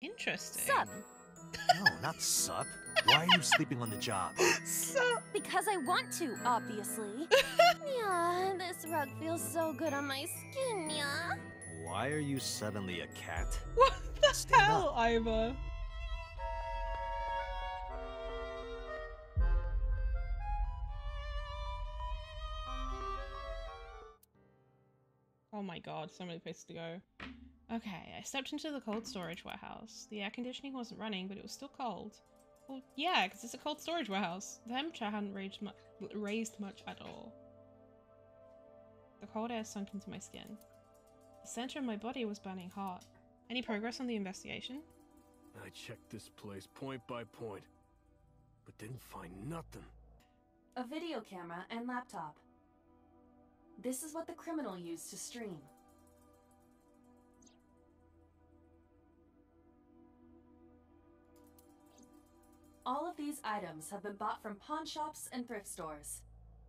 Interesting. Sup? No, not sup. Why are you sleeping on the job? Sup? Because I want to, obviously. Yeah, this rug feels so good on my skin, yeah. Why are you suddenly a cat? What the Stand hell, up. Iva? Oh my god, so many places to go. Okay, I stepped into the cold storage warehouse. The air conditioning wasn't running, but it was still cold. Well, yeah, because it's a cold storage warehouse. The temperature hadn't raised much at all. The cold air sunk into my skin. The center of my body was burning hot. Any progress on the investigation? I checked this place point by point, but didn't find nothing. A video camera and laptop. This is what the criminal used to stream. All of these items have been bought from pawn shops and thrift stores.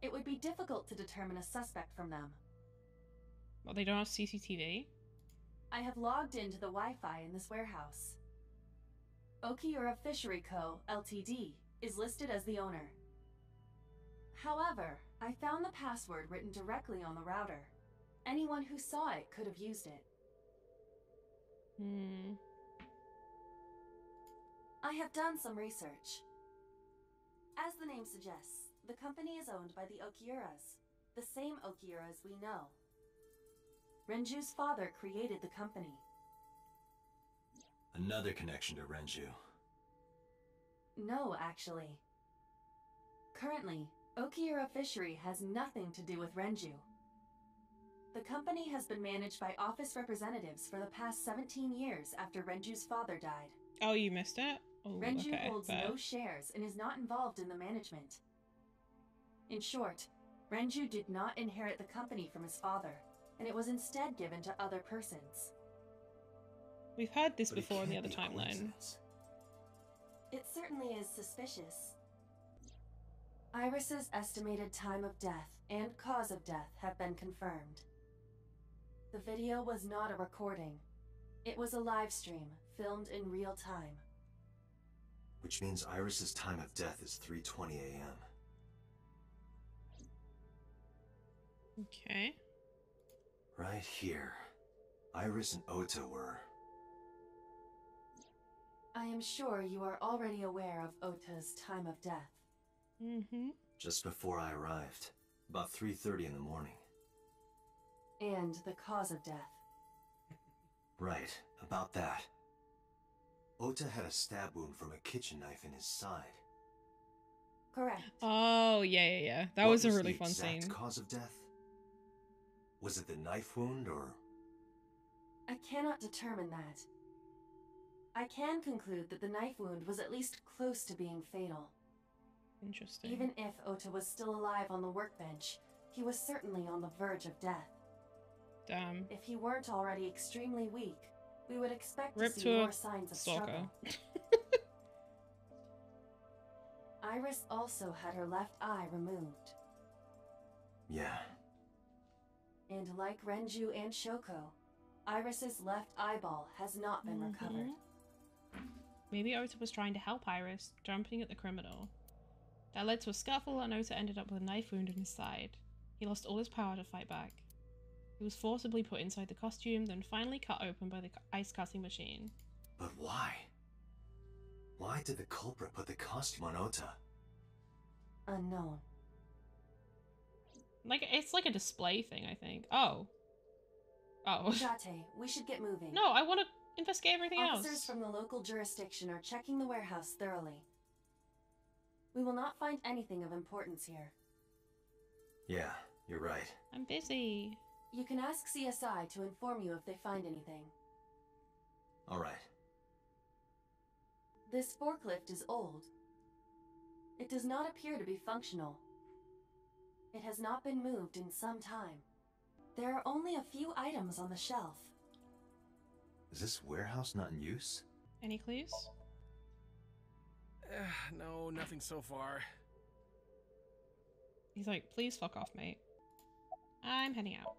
It would be difficult to determine a suspect from them. Well, they don't have CCTV? I have logged into the Wi-Fi in this warehouse. Okiura Fishery Co., Ltd. is listed as the owner. However, I found the password written directly on the router. Anyone who saw it could have used it. I have done some research. As the name suggests, the company is owned by the Okiuras, the same Okiuras we know. Renju's father created the company. Another connection to Renju. No, actually. Currently, Okiura Fishery has nothing to do with Renju. The company has been managed by office representatives for the past 17 years after Renju's father died. Oh, you missed it? Oh, Renju okay, holds fair. no shares and is not involved in the management. In short, Renju did not inherit the company from his father, and it was instead given to other persons. We've heard this But it before in the can't other be a timeline. coincidence. It certainly is suspicious. Iris's estimated time of death and cause of death have been confirmed. The video was not a recording. It was a live stream, filmed in real time. Which means Iris's time of death is 3:20 a.m. Okay. Right here. Iris and Ota were. I am sure you are already aware of Ota's time of death. Just before I arrived. About 3:30 in the morning. And the cause of death. Right, about that. Ota had a stab wound from a kitchen knife in his side. Correct. Oh, yeah. That What was a really the fun exact scene. cause of death? Was it the knife wound or... I cannot determine that. I can conclude that the knife wound was at least close to being fatal. Interesting. Even if Ota was still alive on the workbench, he was certainly on the verge of death. Damn. If he weren't already extremely weak, we would expect Rip to see to a more signs of stalker. struggle. Iris also had her left eye removed. Yeah. And like Renju and Shoko, Iris's left eyeball has not been recovered. Maybe Ota was trying to help Iris, jumping at the criminal. That led to a scuffle and Ota ended up with a knife wound in his side. He lost all his power to fight back. He was forcibly put inside the costume, then finally cut open by the ice cutting machine. But why? Why did the culprit put the costume on Ota? Unknown. Like, it's like a display thing, I think. Oh. Jate, we should get moving. No, I want to investigate everything Officers else. from the local jurisdiction are checking the warehouse thoroughly. We will not find anything of importance here. Yeah, you're right. I'm busy. You can ask CSI to inform you if they find anything. Alright. This forklift is old. It does not appear to be functional. It has not been moved in some time. There are only a few items on the shelf. Is this warehouse not in use? Any clues? No, nothing so far. He's like, please fuck off, mate. I'm heading out.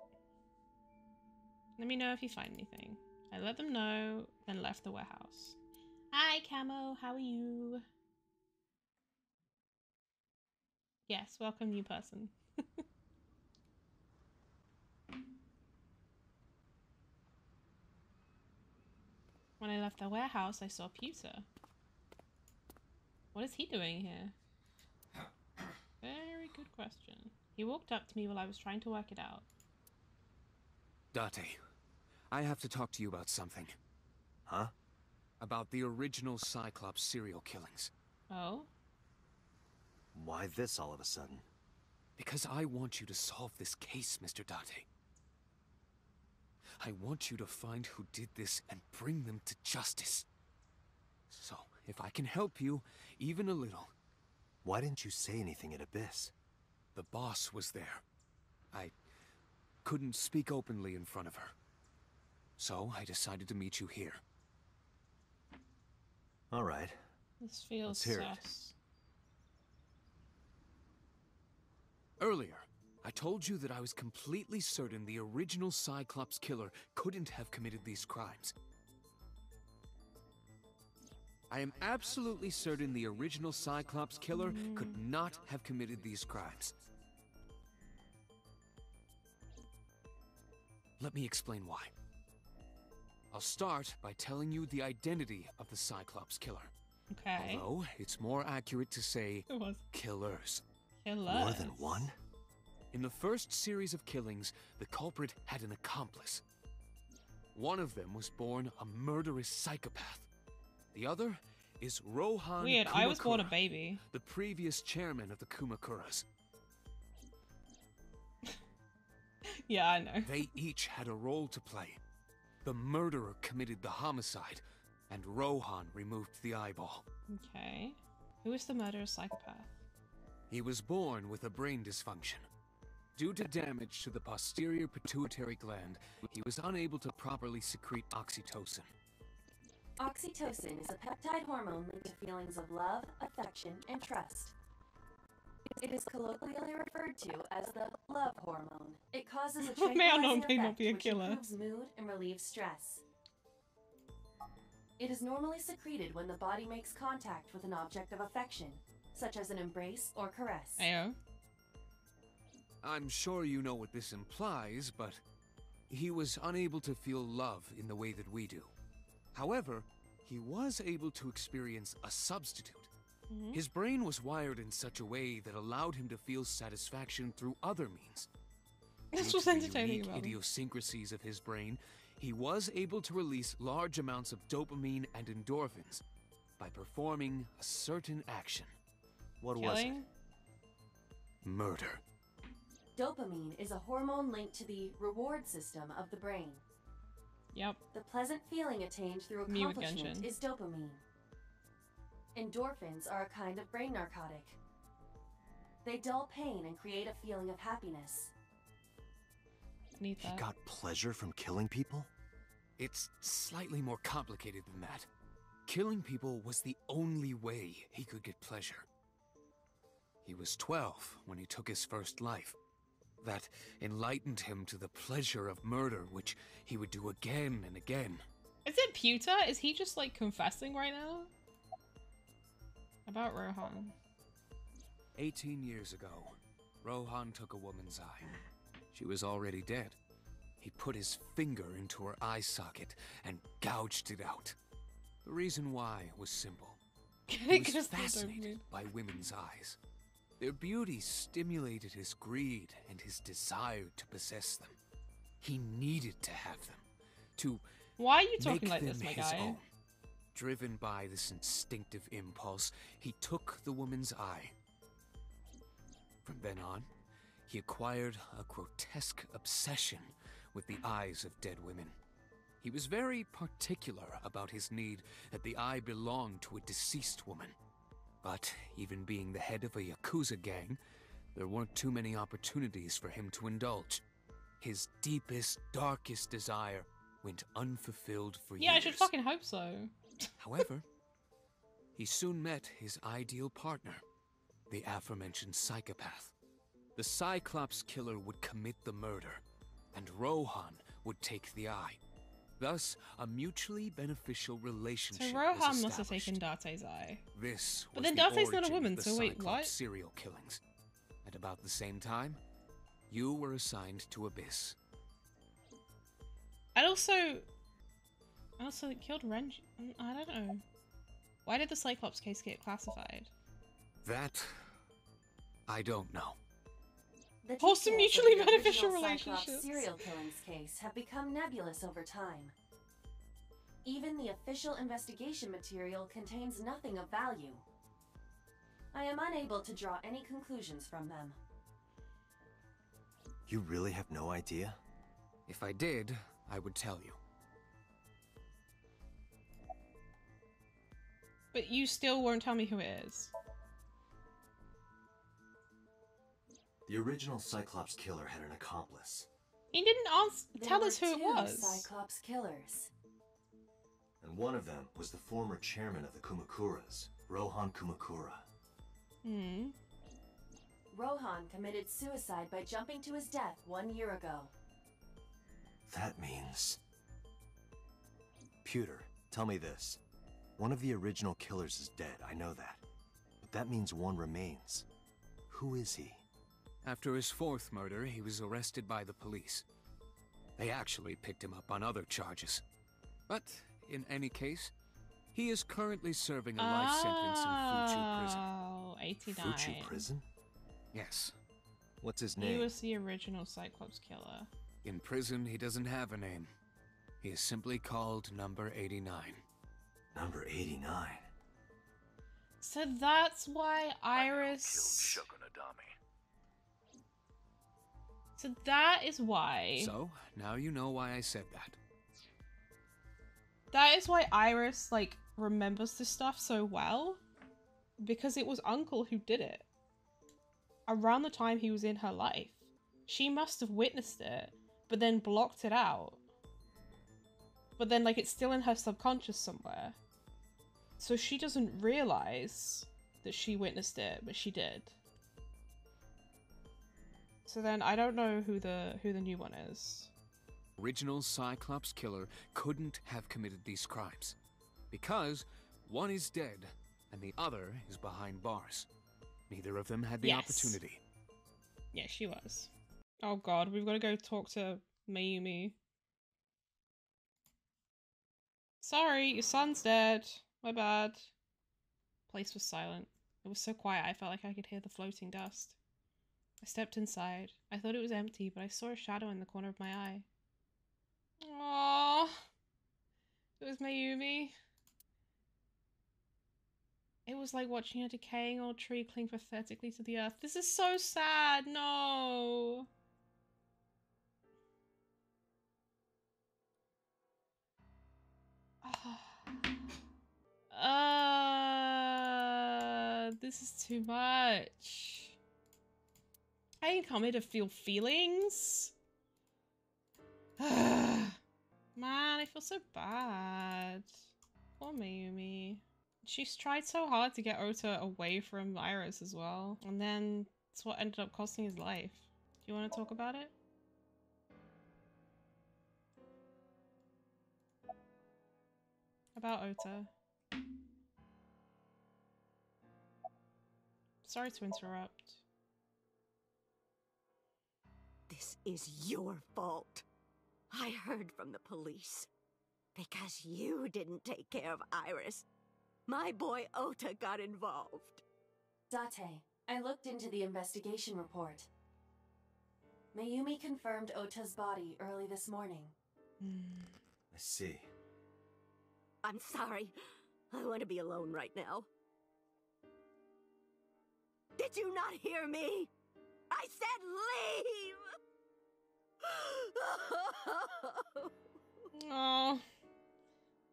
Let me know if you find anything. I let them know, then left the warehouse. Hi, Camo. How are you? Yes, welcome, new person. When I left the warehouse, I saw Pewter. What is he doing here? Very good question. He walked up to me while I was trying to work it out. Date, I have to talk to you about something. Huh? About the original Cyclops serial killings. Oh? Why this all of a sudden? Because I want you to solve this case, Mr. Date. I want you to find who did this and bring them to justice. So, if I can help you, even a little... Why didn't you say anything at Abyss? The boss was there. I couldn't speak openly in front of her. So, I decided to meet you here. All right. This feels Let's hear it. sus. Earlier, I told you that I was completely certain the original Cyclops killer couldn't have committed these crimes. I am absolutely certain the original Cyclops killer could not have committed these crimes. Let me explain why. I'll start by telling you the identity of the Cyclops killer. Okay. Although, it's more accurate to say It was killers. killer. More than one? In the first series of killings, the culprit had an accomplice. One of them was born a murderous psychopath. The other is Rohan Weird, I was born a Kumakura, baby. the previous chairman of the Kumakuras. Yeah, I know. They each had a role to play. The murderer committed the homicide, and Rohan removed the eyeball. Okay. Who is the murderous psychopath? He was born with a brain dysfunction. Due to damage to the posterior pituitary gland, he was unable to properly secrete oxytocin. Oxytocin is a peptide hormone linked to feelings of love, affection, and trust. It is colloquially referred to as the love hormone. It causes a May or tranquilizing may not effect be a which killer. improves mood and relieves stress. It is normally secreted when the body makes contact with an object of affection, such as an embrace or caress. Ayo. I'm sure you know what this implies, but he was unable to feel love in the way that we do. However, he was able to experience a substitute. His brain was wired in such a way that allowed him to feel satisfaction through other means. This Due was to the entertaining unique about him. idiosyncrasies of his brain, he was able to release large amounts of dopamine and endorphins by performing a certain action. What was it? Killing? Murder. Dopamine is a hormone linked to the reward system of the brain. Yep. The pleasant feeling attained through Me with accomplishment Genshin. is dopamine. Endorphins are a kind of brain narcotic. They dull pain and create a feeling of happiness. Need He that. got pleasure from killing people? It's slightly more complicated than that. Killing people was the only way he could get pleasure. He was 12 when he took his first life. That enlightened him to the pleasure of murder, which he would do again and again. Is it Pewter? Is he just like confessing right now? About Rohan. 18 years ago, Rohan took a woman's eye. She was already dead. He put his finger into her eye socket and gouged it out. The reason why was simple. He was Just the fascinated by women's eyes. Their beauty stimulated his greed and his desire to possess them. He needed to have them, to Why are you talking make like them this, my his guy? own. Driven by this instinctive impulse, he took the woman's eye. From then on, he acquired a grotesque obsession with the eyes of dead women. He was very particular about his need that the eye belonged to a deceased woman. But even being the head of a Yakuza gang, there weren't too many opportunities for him to indulge. His deepest, darkest desire went unfulfilled for years. Yeah, I should fucking hope so. However, he soon met his ideal partner, the aforementioned psychopath. The Cyclops killer would commit the murder, and Rohan would take the eye. Thus, a mutually beneficial relationship So was Rohan must have established. taken Darte's eye. This But was then the Darte's not a origin woman, of the so wait, Cyclops what? serial killings. At about the same time, you were assigned to Abyss. And also it killed Renji. I don't know. Why did the Cyclops case get classified? That, I don't know. The Wholesome, details of mutually the beneficial original Cyclops relationships. serial killings case have become nebulous over time. Even the official investigation material contains nothing of value. I am unable to draw any conclusions from them. You really have no idea? If I did, I would tell you. But you still won't tell me who it is. The original Cyclops killer had an accomplice. He didn't tell us who There it were two was. Cyclops killers. And one of them was the former chairman of the Kumakuras, Rohan Kumakura. Hmm. Rohan committed suicide by jumping to his death 1 year ago. That means... Pewter, tell me this. One of the original killers is dead, I know that. But that means one remains. Who is he? After his fourth murder, he was arrested by the police. They actually picked him up on other charges. But, in any case, he is currently serving a life sentence in Fuchu prison. Oh, 89. Fuchu prison? Yes. What's his He name? was the original Cyclops killer. In prison, he doesn't have a name. He is simply called Number 89. Number 89. So that's why Iris... So that is why... So, now you know why I said that. That is why Iris, like, remembers this stuff so well. Because it was Uncle who did it. Around the time he was in her life. She must have witnessed it, but then blocked it out. But then, like, it's still in her subconscious somewhere. So she doesn't realize that she witnessed it, but she did. So then I don't know who the new one is. Original Cyclops killer couldn't have committed these crimes. Because one is dead and the other is behind bars. Neither of them had the Yes. opportunity. Yeah, she was. Oh god, we've got to go talk to Mayumi. Sorry, your son's dead. My bad. Place was silent. It was so quiet I felt like I could hear the floating dust. I stepped inside. I thought it was empty, but I saw a shadow in the corner of my eye. Aww. It was Mayumi. It was like watching a decaying old tree cling pathetically to the earth. This is so sad. No. This is too much. I ain't come here to feel feelings. Man, I feel so bad. Poor Mayumi. She's tried so hard to get Ota away from Iris as well. And then it's what ended up costing his life. Do you want to talk about it? About Ota. Sorry to interrupt. This is your fault. I heard from the police. Because you didn't take care of Iris. My boy Ota got involved. Date, I looked into the investigation report. Mayumi confirmed Ota's body early this morning. I see. I'm sorry. I want to be alone right now. Did you not hear me? I said leave! Oh,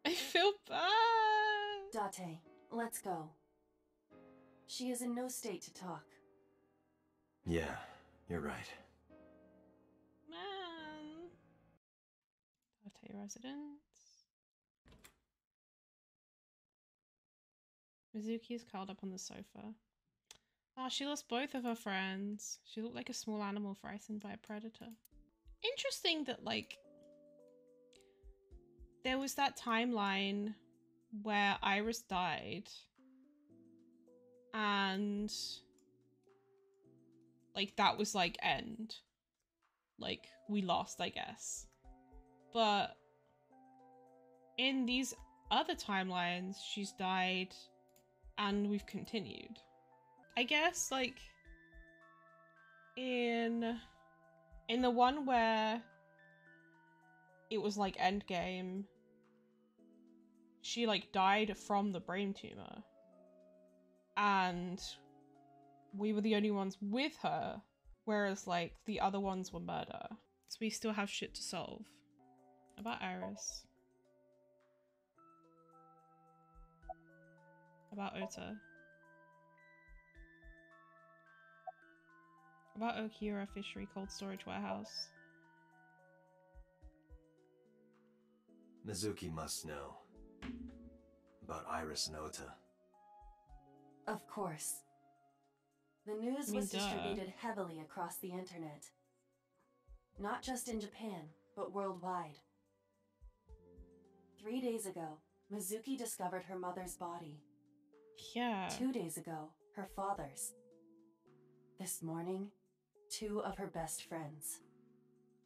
I feel bad. Date, let's go. She is in no state to talk. Yeah, you're right. Man. Hotel residence. Mizuki is curled up on the sofa. Oh, she lost both of her friends. She looked like a small animal frightened by a predator. Interesting that, like, there was that timeline where Iris died and like that was like end. Like we lost, I guess. But in these other timelines, she's died and we've continued. I guess like in the one where it was like Endgame, she like died from the brain tumor and we were the only ones with her, whereas like the other ones were murder. So we still have shit to solve. About Iris. About Ota. About Okura Fishery Cold Storage Warehouse. Mizuki must know about Iris and Ota. Of course. The news was distributed heavily across the internet. Not just in Japan, but worldwide. 3 days ago, Mizuki discovered her mother's body. Yeah. 2 days ago, her father's. This morning, 2 of her best friends.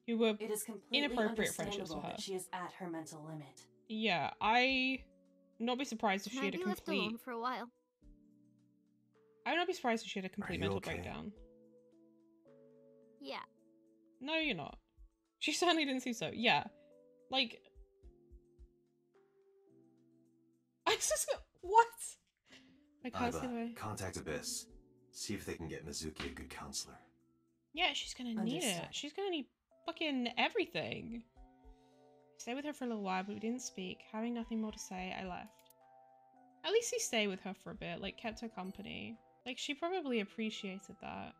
You were It is completely inappropriate friendships understandable with her. that she is at her mental limit. Yeah, I not be surprised if she had a Might be left complete. alone for a while. I would not be surprised if she had a complete you mental okay? breakdown. Yeah. No, you're not. She certainly didn't seem so. Yeah, like I just what? I can't see the way. Contact Abyss. See if they can get Mizuki a good counselor. Yeah, she's gonna need it. Understood. She's gonna need fucking everything. Stay with her for a little while, but we didn't speak. Having nothing more to say, I left. At least he stayed with her for a bit, like kept her company. Like she probably appreciated that.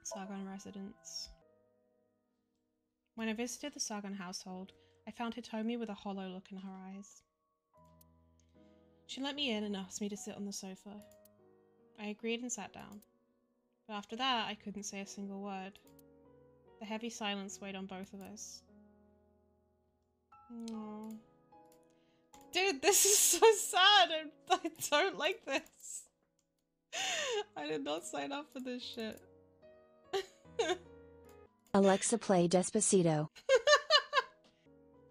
Sargon residence. When I visited the Sargon household, I found Hitomi with a hollow look in her eyes. She let me in and asked me to sit on the sofa. I agreed and sat down. But after that, I couldn't say a single word. The heavy silence weighed on both of us. Aww. Dude, this is so sad. I don't like this. I did not sign up for this shit. Alexa, play Despacito.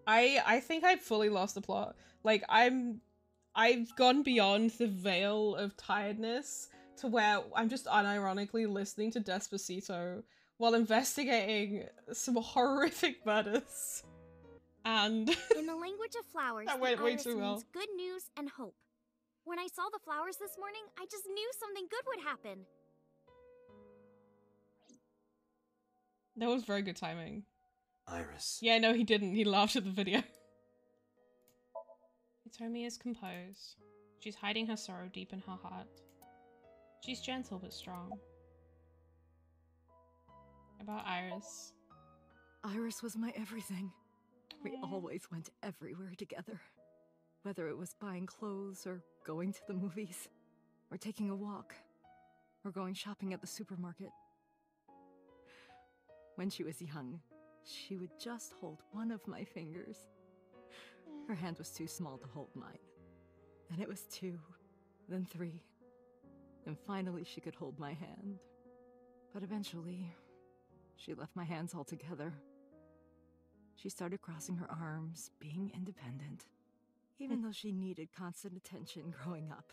I think I fully lost the plot. Like I've gone beyond the veil of tiredness to where I'm just unironically listening to Despacito while investigating some horrific murders. And In the language of flowers, that the went way iris too well. means good news and hope. When I saw the flowers this morning, I just knew something good would happen. That was very good timing. Iris. Yeah, no, he didn't. He laughed at the video. Hitomi is composed. She's hiding her sorrow deep in her heart. She's gentle but strong. About Iris. Iris was my everything. We Aw. always went everywhere together. Whether it was buying clothes, or going to the movies, or taking a walk, or going shopping at the supermarket. When she was young, she would just hold one of my fingers. Her hand was too small to hold mine. Then it was 2, then 3, and finally she could hold my hand. But eventually, she left my hands altogether. She started crossing her arms, being independent, even though she needed constant attention growing up.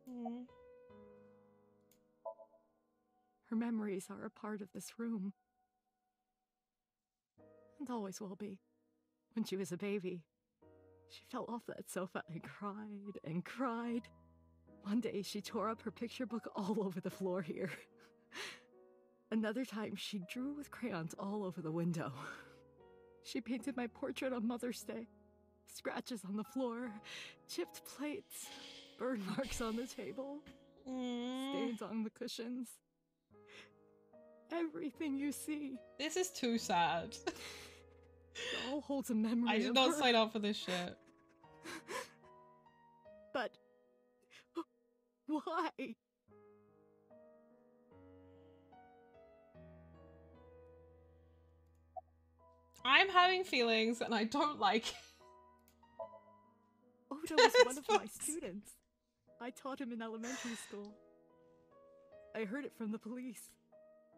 Mm. Her memories are a part of this room. And always will be. When she was a baby, she fell off that sofa and cried and cried. One day she tore up her picture book all over the floor here. Another time she drew with crayons all over the window. She painted my portrait on Mother's Day. Scratches on the floor, chipped plates, burn marks on the table, stains on the cushions. Everything you see. This is too sad. It all holds a memory I did of not her. sign up for this shit. But why? I'm having feelings and I don't like it. Oda was one of my students. I taught him in elementary school. I heard it from the police.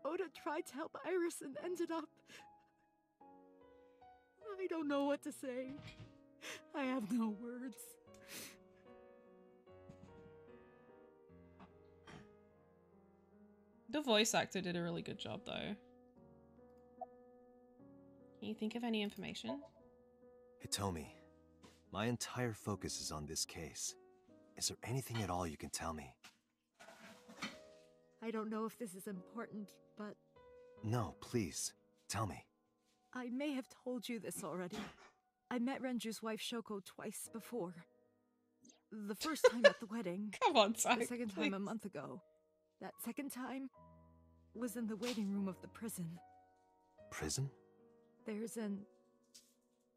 Oda tried to help Iris and ended up... I don't know what to say. I have no words. The voice actor did a really good job, though. Can you think of any information? Hitomi, my entire focus is on this case. Is there anything at all you can tell me? I don't know if this is important, but... No, please, tell me. I may have told you this already. I met Renju's wife Shoko twice before. The first time at the wedding. Come on, Zach, the second please. time a month ago. That second time was in the waiting room of the prison. Prison? There's an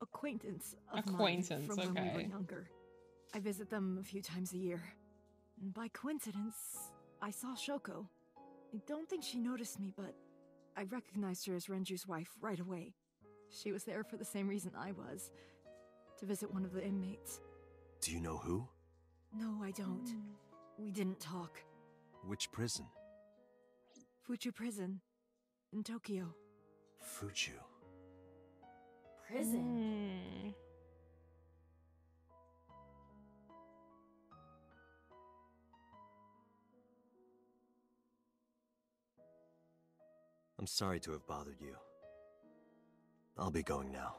acquaintance of mine from when we were younger. I visit them a few times a year. And by coincidence, I saw Shoko. I don't think she noticed me, but I recognized her as Renju's wife right away. She was there for the same reason I was, to visit one of the inmates. Do you know who? No, I don't. We didn't talk. Which prison? Fuchu Prison, in Tokyo. Fuchu. Prison? I'm sorry to have bothered you. I'll be going now.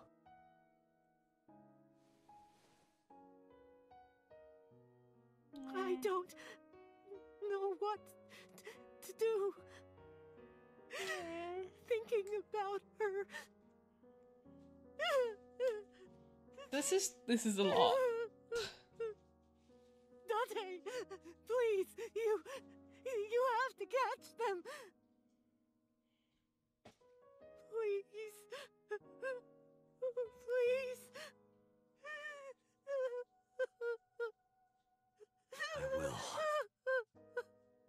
I don't know what to do. Thinking about her. This is a lot. Date, please, you have to catch them. Please. Please. I will.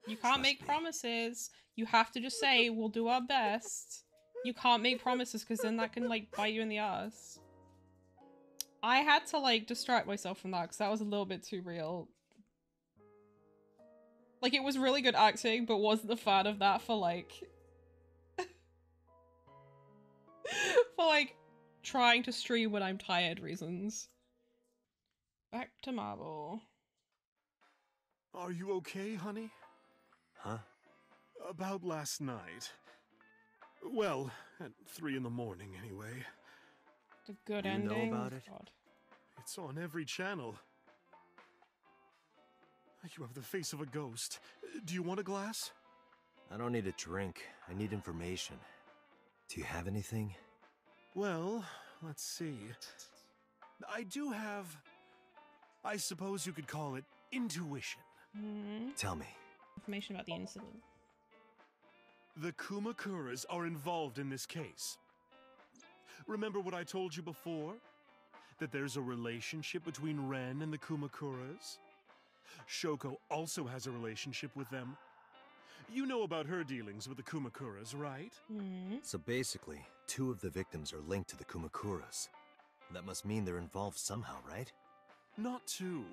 You can't make promises. You have to just say, we'll do our best. You can't make promises because then that can, like, bite you in the ass. I had to, like, distract myself from that because that was a little bit too real. Like, it was really good acting, but wasn't a fan of that for, like... for, like, trying to stream when I'm tired reasons. Back to Marvel. Are you okay, honey? Huh? About last night. Well, at 3 in the morning, anyway. The good You ending. know about it? God. It's on every channel. You have the face of a ghost. Do you want a glass? I don't need a drink. I need information. Do you have anything? Well, let's see. I do have... I suppose you could call it intuition. Tell me. Information about the incident. The Kumakuras are involved in this case. Remember what I told you before? That there's a relationship between Ren and the Kumakuras? Shoko also has a relationship with them. You know about her dealings with the Kumakuras, right? So basically, 2 of the victims are linked to the Kumakuras. That must mean they're involved somehow, right? Not 2,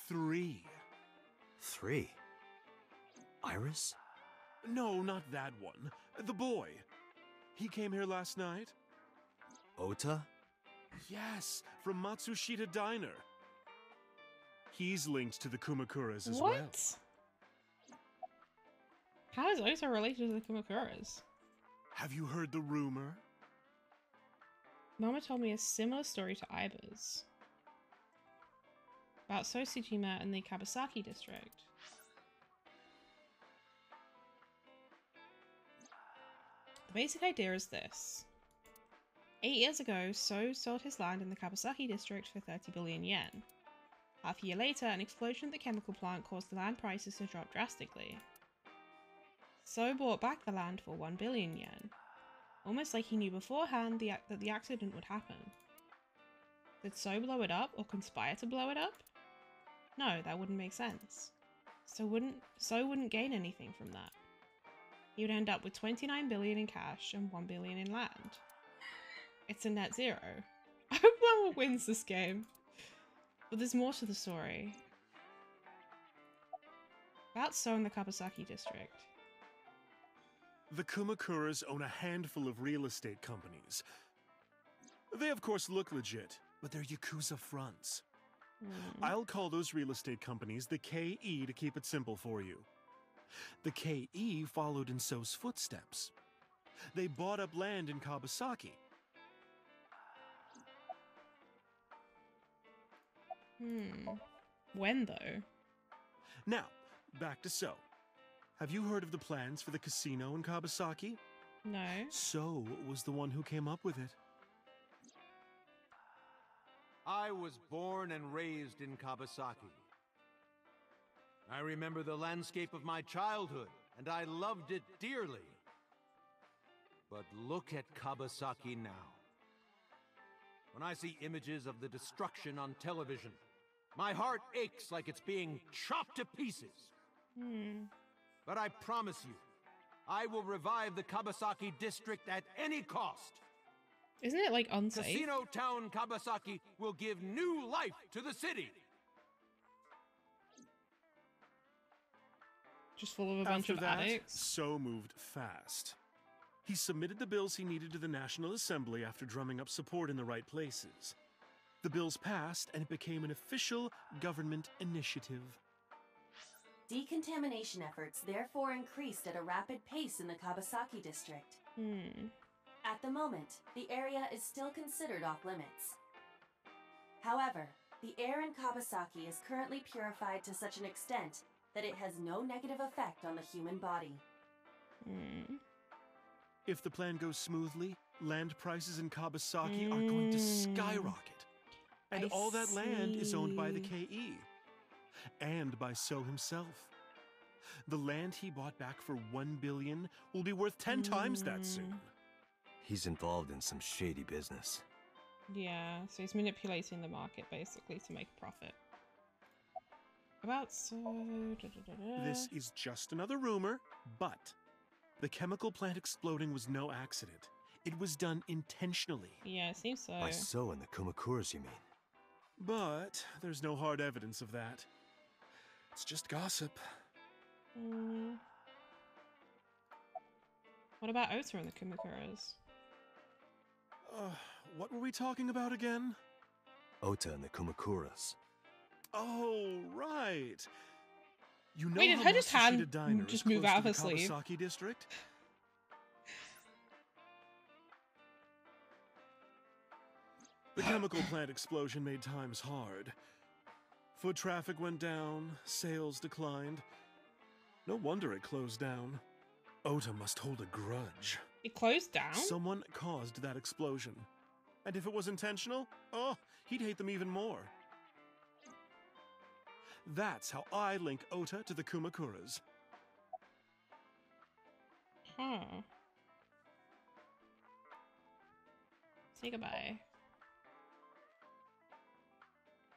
3. 3? Iris? No, not that one. The boy. He came here last night? Ota? Yes, from Matsushita Diner. He's linked to the Kumakuras as well. What? How is Ota related to the Kumakuras? Have you heard the rumor? Mama told me a similar story to Iba's. About Sosujima and the Kabasaki district. The basic idea is this. 8 years ago, So sold his land in the Kabasaki district for 30 billion yen. Half a year later, an explosion at the chemical plant caused the land prices to drop drastically. So bought back the land for 1 billion yen, almost like he knew beforehand that the accident would happen. Did So blow it up or conspire to blow it up? No, that wouldn't make sense. So wouldn't gain anything from that. He would end up with 29 billion in cash and 1 billion in land. It's a net zero. I hope no one wins this game. But there's more to the story. About so in the Kabasaki district. The Kumakuras own a handful of real estate companies. They of course look legit, but they're Yakuza fronts. I'll call those real estate companies the KE to keep it simple for you. The KE followed in So's footsteps. They bought up land in Kabasaki. When though? Now, back to So. Have you heard of the plans for the casino in Kabasaki? No. So was the one who came up with it. I was born and raised in Kabasaki. I remember the landscape of my childhood, and I loved it dearly. But look at Kabasaki now. When I see images of the destruction on television, my heart aches like it's being chopped to pieces. But I promise you, I will revive the Kabasaki district at any cost. Isn't it like unsafe? Casino Town Kabasaki will give new life to the city. Just full of a bunch of addicts? So moved fast. He submitted the bills he needed to the National Assembly after drumming up support in the right places. The bills passed, and it became an official government initiative. Decontamination efforts therefore increased at a rapid pace in the Kabasaki district. At the moment, the area is still considered off-limits. However, the air in Kabasaki is currently purified to such an extent that it has no negative effect on the human body. If the plan goes smoothly, land prices in Kabasaki are going to skyrocket. And all that land is owned by the KE. And by So himself. The land he bought back for $1 billion will be worth 10 times that soon. He's involved in some shady business. Yeah, so he's manipulating the market basically to make a profit. About So... This is just another rumor, but the chemical plant exploding was no accident. It was done intentionally. Yeah, it seems so. By So and the Kumakuras, you mean? But there's no hard evidence of that. It's just gossip. What about Ota and the Kumakuras? What were we talking about again? Ota and the Kumakuras. Oh, right. You know Wait, did how her just Matsushita hand Diner is just move close out to of the her sleeve? Kawasaki district? The chemical plant explosion made times hard. Foot traffic went down, sales declined. No wonder it closed down. Ota must hold a grudge. It closed down? Someone caused that explosion. And if it was intentional, oh, he'd hate them even more. That's how I link Ota to the Kumakuras. Say goodbye.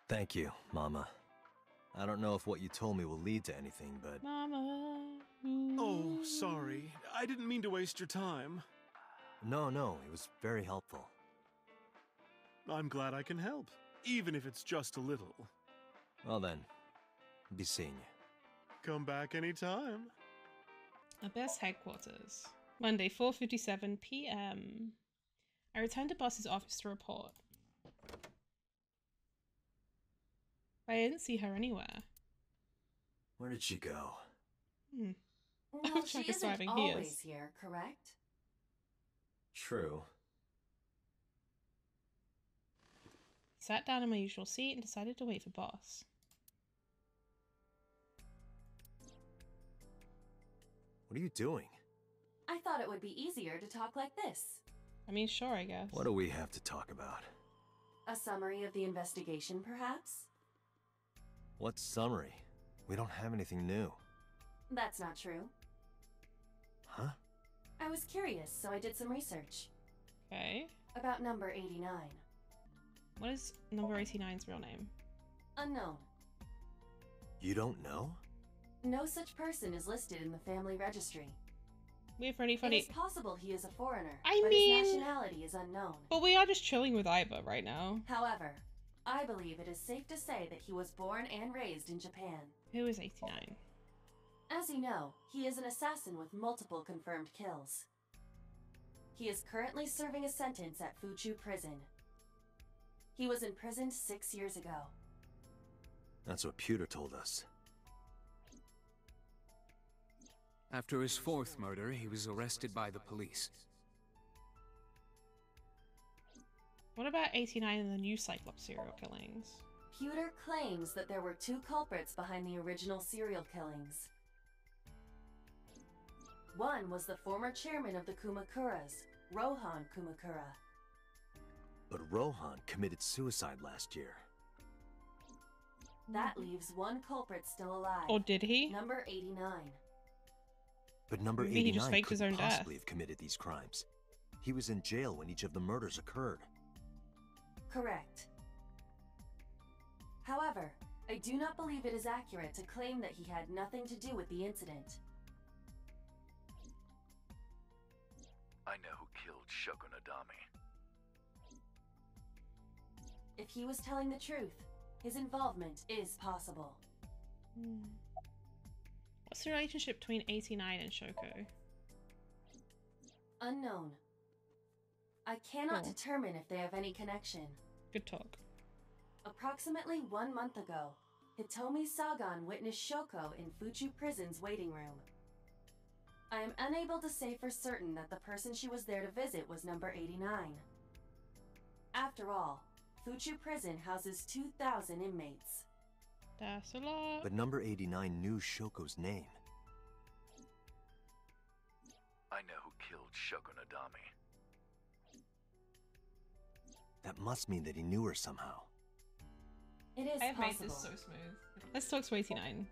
Thank you, Mama. I don't know if what you told me will lead to anything, but... Mama. Oh, sorry. I didn't mean to waste your time. No, it was very helpful. I'm glad I can help, even if it's just a little. Well then, I'll be seeing you. Come back anytime. Abyss headquarters. Monday, 4:57 p.m. I returned to boss's office to report. I didn't see her anywhere. Where did she go? Well, she isn't always here, correct? True. Sat down in my usual seat and decided to wait for boss. What are you doing? I thought it would be easier to talk like this. I mean, sure, I guess. What do we have to talk about? A summary of the investigation, perhaps? What summary? We don't have anything new. That's not true. Huh? I was curious, so I did some research. Okay. About number 89. What is number 89's real name? Unknown. You don't know? No such person is listed in the family registry. We have any It funny. is possible he is a foreigner, I but mean- his nationality is unknown. But we are just chilling with Aiba right now. However, I believe it is safe to say that he was born and raised in Japan. Who is 89? As you know, he is an assassin with multiple confirmed kills. He is currently serving a sentence at Fuchu Prison. He was imprisoned 6 years ago. That's what Pewter told us. After his fourth murder, he was arrested by the police. What about 89 and the new Cyclops serial killings? Pewter claims that there were 2 culprits behind the original serial killings. One was the former chairman of the Kumakuras, Rohan Kumakura. But Rohan committed suicide last year. That leaves one culprit still alive. Or did he? Number 89. But number Maybe he just 89 faked his couldn't own death. possibly have committed these crimes. He was in jail when each of the murders occurred. Correct. However, I do not believe it is accurate to claim that he had nothing to do with the incident. I know who killed Shogunadami. If he was telling the truth, his involvement is possible. What's the relationship between 89 and Shoko? Unknown. I cannot Cool. determine if they have any connection. Good talk. Approximately 1 month ago, Hitomi Sagan witnessed Shoko in Fuchu Prison's waiting room. I am unable to say for certain that the person she was there to visit was number 89. After all, Fuchu Prison houses 2,000 inmates. That's a lot. But number 89 knew Shoko's name. I know who killed Shogunadami. That must mean that he knew her somehow. It is I've made possible. this so smooth. Let's talk to 89.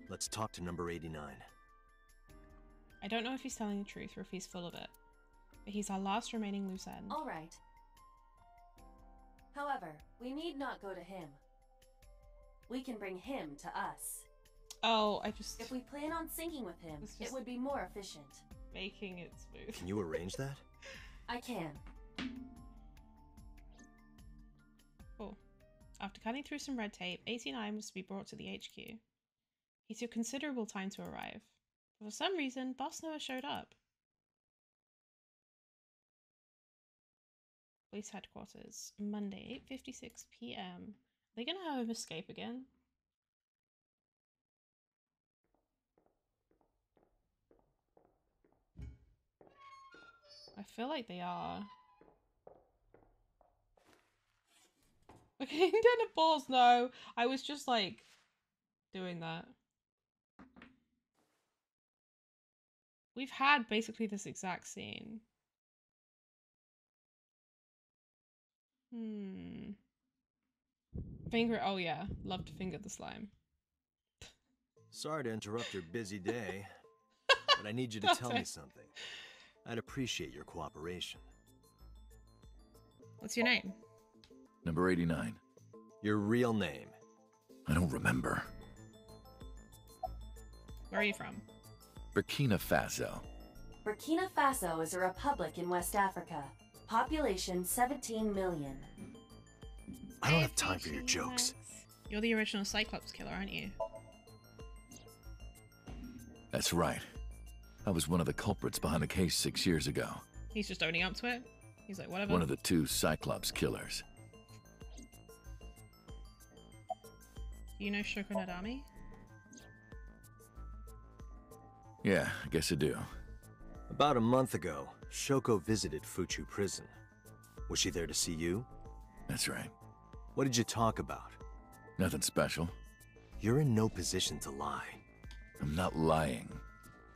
Let's talk to number 89. I don't know if he's telling the truth or if he's full of it, but he's our last remaining loose end. All right. However, we need not go to him. We can bring him to us. Oh, I just If we plan on syncing with him, It's it just- would be more efficient. making it smooth. Can you arrange that? I can. Cool. After cutting through some red tape, 89 was to be brought to the HQ. He took considerable time to arrive. But for some reason, Boss never showed up. Police headquarters, Monday, 8:56 p.m. Are they gonna have him escape again? I feel like they are. Okay, then a pause. No, I was just like doing that. We've had basically this exact scene. Finger. Oh yeah, love to finger the slime. Sorry to interrupt your busy day, but I need you to tell me Okay. something. I'd appreciate your cooperation. What's your name? Number 89. Your real name. I don't remember. Where are you from? Burkina Faso. Burkina Faso is a republic in West Africa. Population 17 million. I don't have time for your jokes. You're the original Cyclops killer, aren't you? That's right. I was one of the culprits behind the case 6 years ago. He's just owning up to it. He's like, whatever. One of the 2 Cyclops killers. Do you know Shokunadami? Yeah, I guess I do. About a month ago, Shoko visited Fuchu Prison. Was she there to see you? That's right. What did you talk about? Nothing special. You're in no position to lie. I'm not lying.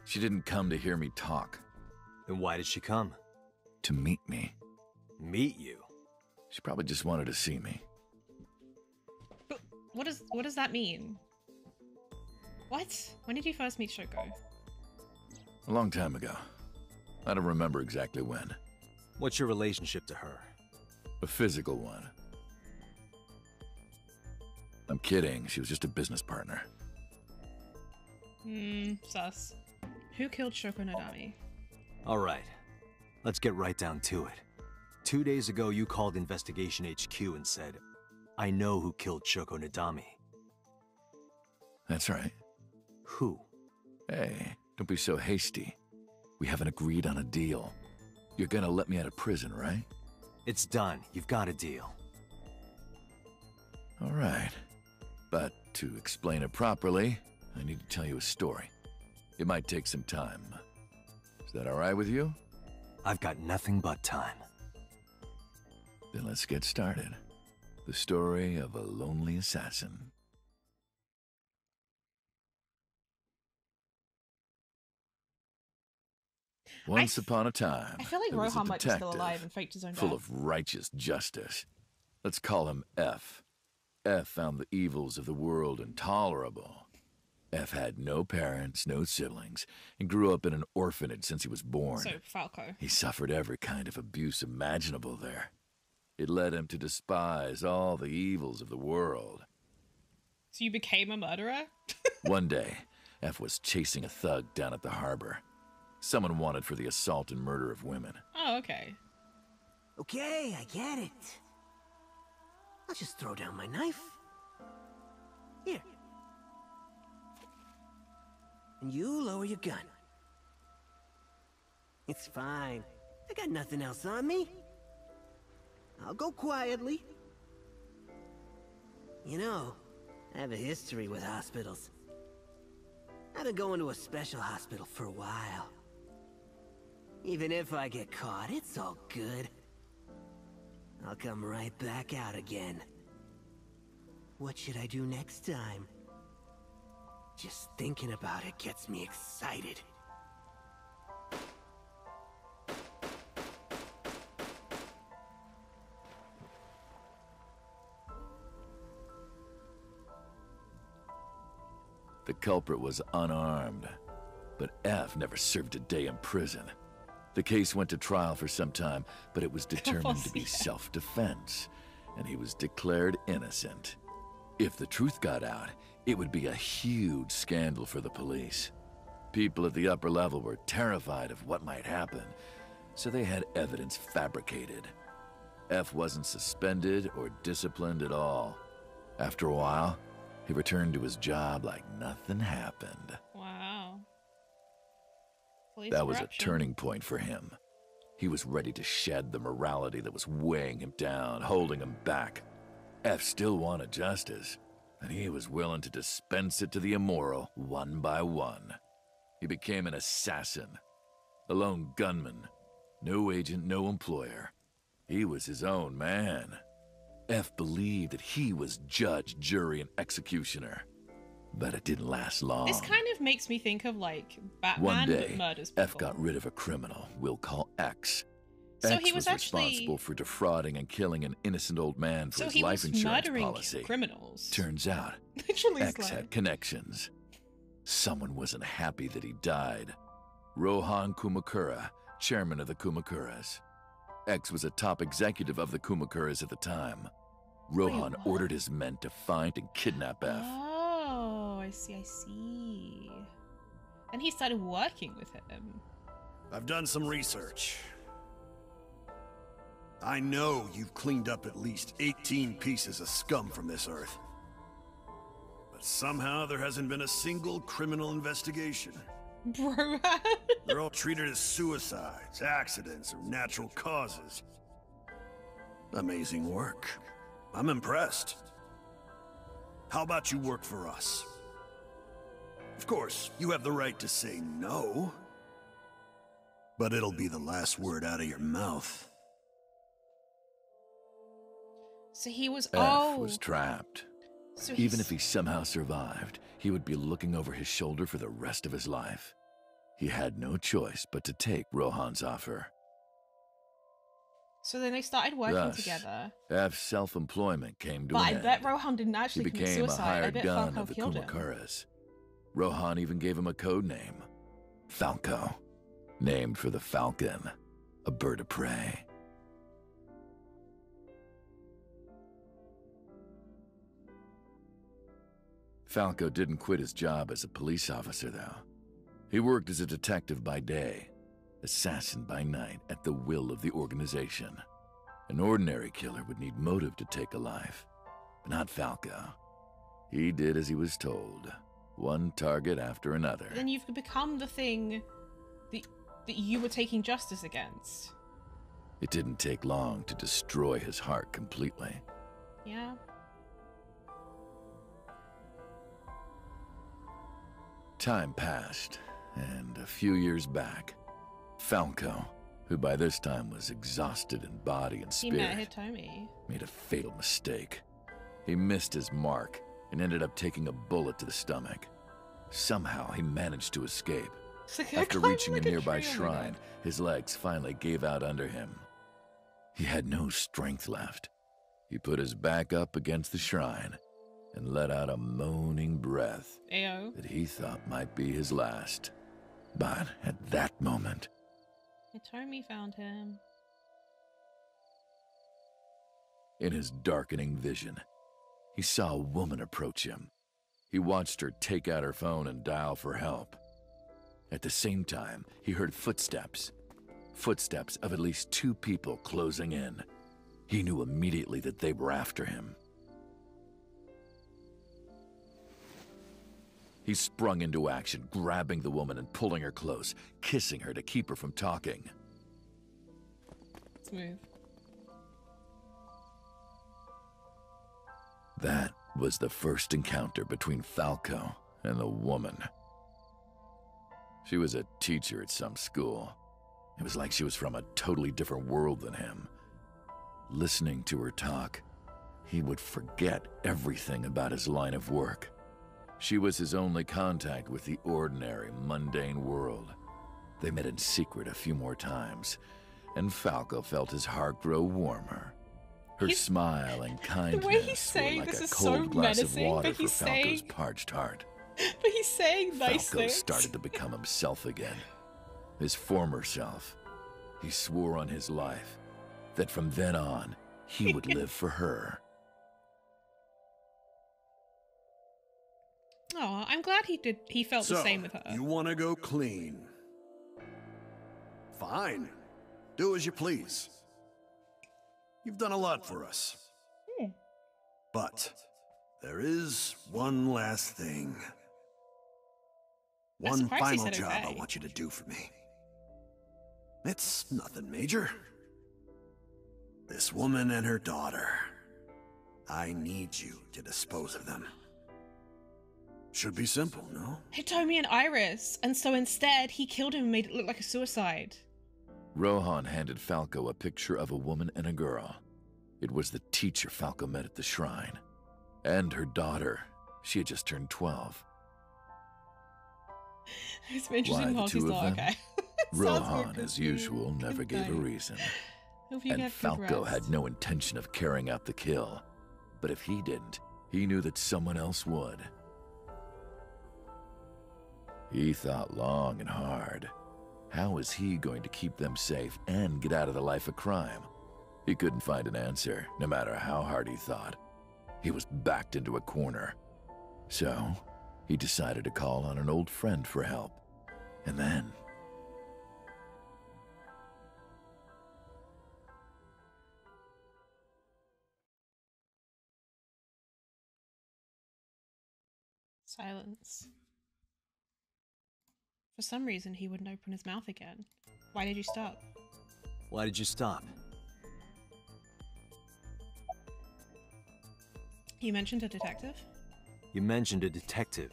She didn't come to hear me talk. Then why did she come? To meet me. Meet you? She probably just wanted to see me. But what does that mean? What? When did you first meet Shoko? A long time ago. I don't remember exactly when. What's your relationship to her? A physical one. I'm kidding. She was just a business partner. Sus. Who killed Shokunadami? All right, let's get right down to it. 2 days ago, you called Investigation HQ and said, I know who killed Shoko Nadami. That's right. Who? Hey, don't be so hasty. We haven't agreed on a deal. You're gonna let me out of prison, right? It's done. You've got a deal. All right. But to explain it properly, I need to tell you a story. It might take some time. Is that all right with you? I've got nothing but time. Then let's get started. The story of a lonely assassin. Once upon a time, I feel like there was a Rohan might be still detective alive and faked his own full death. of righteous justice. Let's call him F. F found the evils of the world intolerable. F had no parents, no siblings, and grew up in an orphanage since he was born. So, Falco. He suffered every kind of abuse imaginable there. It led him to despise all the evils of the world. So you became a murderer? One day, F was chasing a thug down at the harbor. Someone wanted for the assault and murder of women. Oh, okay. Okay, I get it. I'll just throw down my knife. Here. And you lower your gun. It's fine. I got nothing else on me. I'll go quietly. You know, I have a history with hospitals. I've been going to a special hospital for a while. Even if I get caught, it's all good. I'll come right back out again. What should I do next time? Just thinking about it gets me excited. The culprit was unarmed, but F never served a day in prison. The case went to trial for some time, but it was determined to be self-defense, and he was declared innocent. If the truth got out, it would be a huge scandal for the police. People at the upper level were terrified of what might happen, so they had evidence fabricated. F wasn't suspended or disciplined at all. After a while, he returned to his job like nothing happened. Wow. Police That was a corruption. turning point for him. He was ready to shed the morality that was weighing him down, holding him back. F still wanted justice, and he was willing to dispense it to the immoral one by one. He became an assassin, a lone gunman, no agent, no employer. He was his own man. F believed that he was judge, jury, and executioner. But it didn't last long. This kind of makes me think of like Batman One that day, murders people. F got rid of a criminal we'll call X. So X he was actually responsible for defrauding and killing an innocent old man for So his he life was insurance murdering policy. criminals. Turns out, Literally X slow. had connections. Someone wasn't happy that he died. Rohan Kumakura, chairman of the Kumakuras. X was a top executive of the Kumakuras at the time. Rohan what? ordered his men to find and kidnap F. Oh, I see, I see. And he started working with him. I've done some research. I know you've cleaned up at least 18 pieces of scum from this earth. But somehow there hasn't been a single criminal investigation. Bro. They're all treated as suicides, accidents, or natural causes. Amazing work. I'm impressed. How about you work for us? Of course, you have the right to say no. But it'll be the last word out of your mouth. So he was F was trapped. So Even if he somehow survived, he would be looking over his shoulder for the rest of his life. He had no choice but to take Rohan's offer. So then they started working Thus, together. F's self-employment came to But an I end. bet Rohan didn't He actually commit became a suicide. I hired bet gun Falco of the killed him. Kumakuras. Rohan even gave him a code name, Falco, named for the falcon, a bird of prey. Falco didn't quit his job as a police officer, though. He worked as a detective by day. assassin by night at the will of the organization. An ordinary killer would need motive to take a life, but not Falco. He did as he was told, one target after another. Then you've become the thing that you were taking justice against. It didn't take long to destroy his heart completely. Yeah. Time passed, and a few years back, Falco, who by this time was exhausted in body and spirit, He met Hitomi. Made a fatal mistake. He missed his mark and ended up taking a bullet to the stomach. Somehow he managed to escape. After reaching a nearby shrine, his legs finally gave out under him. He had no strength left. He put his back up against the shrine and let out a moaning breath that he thought might be his last. But at that moment, Hitomi found him. In his darkening vision, he saw a woman approach him. He watched her take out her phone and dial for help. At the same time, he heard footsteps. Footsteps of at least 2 people closing in. He knew immediately that they were after him. He sprung into action, grabbing the woman and pulling her close, kissing her to keep her from talking. Smooth. That was the first encounter between Falco and the woman. She was a teacher at some school. It was like she was from a totally different world than him. Listening to her talk, he would forget everything about his line of work. She was his only contact with the ordinary, mundane world. They met in secret a few more times, and Falco felt his heart grow warmer. Her smile and kindness the way he's saying were like this a is cold so glass menacing, of water but for he's Falco's saying, parched heart. but he's saying nice Falco things. started to become himself again, his former self. He swore on his life that from then on, he would live for her. Oh, I'm glad he felt the same with her. You want to go clean? Fine. Do as you please. You've done a lot for us. But there is one last thing. One final job I want you to do for me. It's nothing major. This woman and her daughter. I need you to dispose of them. Should be simple, no? Hitomi and Iris, and so instead he killed him and made it look like a suicide. Rohan handed Falco a picture of a woman and a girl. It was the teacher Falco met at the shrine. And her daughter. She had just turned 12. It's interesting how he's not okay. Rohan, as usual, never gave a reason. And Falco had no intention of carrying out the kill. But if he didn't, he knew that someone else would. He thought long and hard. How was he going to keep them safe and get out of the life of crime? He couldn't find an answer, no matter how hard he thought. He was backed into a corner. So, he decided to call on an old friend for help. And then... Silence. For some reason, he wouldn't open his mouth again. Why did you stop? Why did you stop? You mentioned a detective? You mentioned a detective.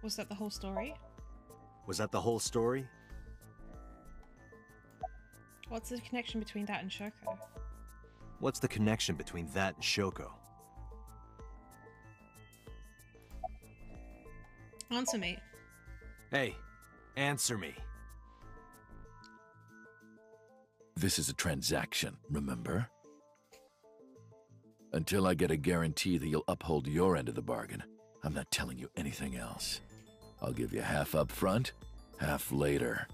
Was that the whole story? Was that the whole story? What's the connection between that and Shoko? What's the connection between that and Shoko? Answer me. Hey, answer me. This is a transaction, remember? Until I get a guarantee that you'll uphold your end of the bargain, I'm not telling you anything else. I'll give you half up front, half later.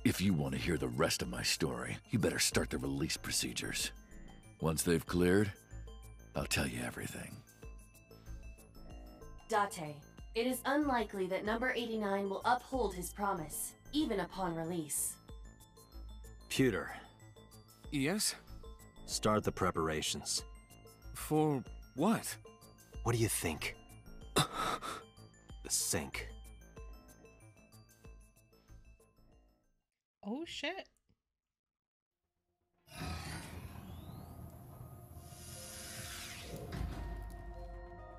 If you want to hear the rest of my story, you better start the release procedures. Once they've cleared, I'll tell you everything. Date, It is unlikely that number 89 will uphold his promise, even upon release. Pewter, Yes? start the preparations. For what? What do you think? The sink. Oh shit.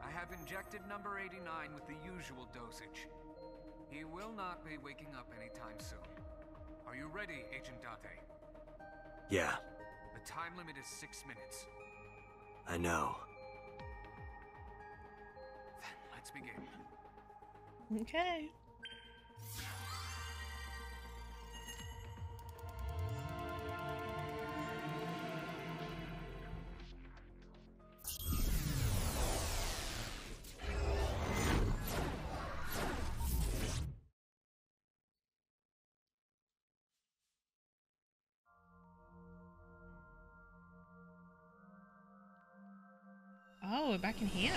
I have injected number 89 with the usual dosage. He will not be waking up anytime soon. Are you ready, Agent Date? Yeah, The time limit is 6 minutes. I know. Then let's begin. Okay. Oh, we're back in here.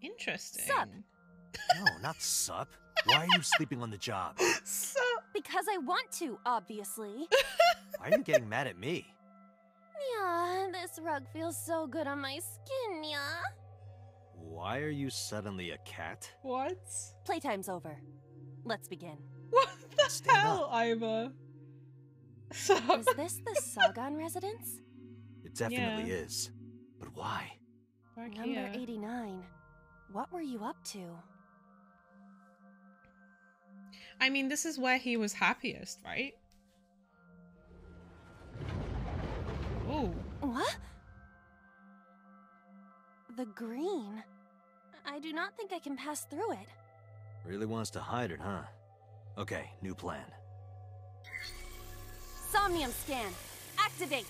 Interesting. Sup? No, not sup. Why are you sleeping on the job? Sup? Because I want to, obviously. Why are you getting mad at me? Yeah, this rug feels so good on my skin, yeah. Why are you suddenly a cat? What? Playtime's over. Let's begin. What the Stand hell, up. Iva? Is this the Sagan residence? It definitely Yeah. is. But why? Back Number here. 89. What were you up to? I mean, this is where he was happiest, right? Oh. What? The green. I do not think I can pass through it. Really wants to hide it, huh? Okay, new plan. Somnium scan. Activate.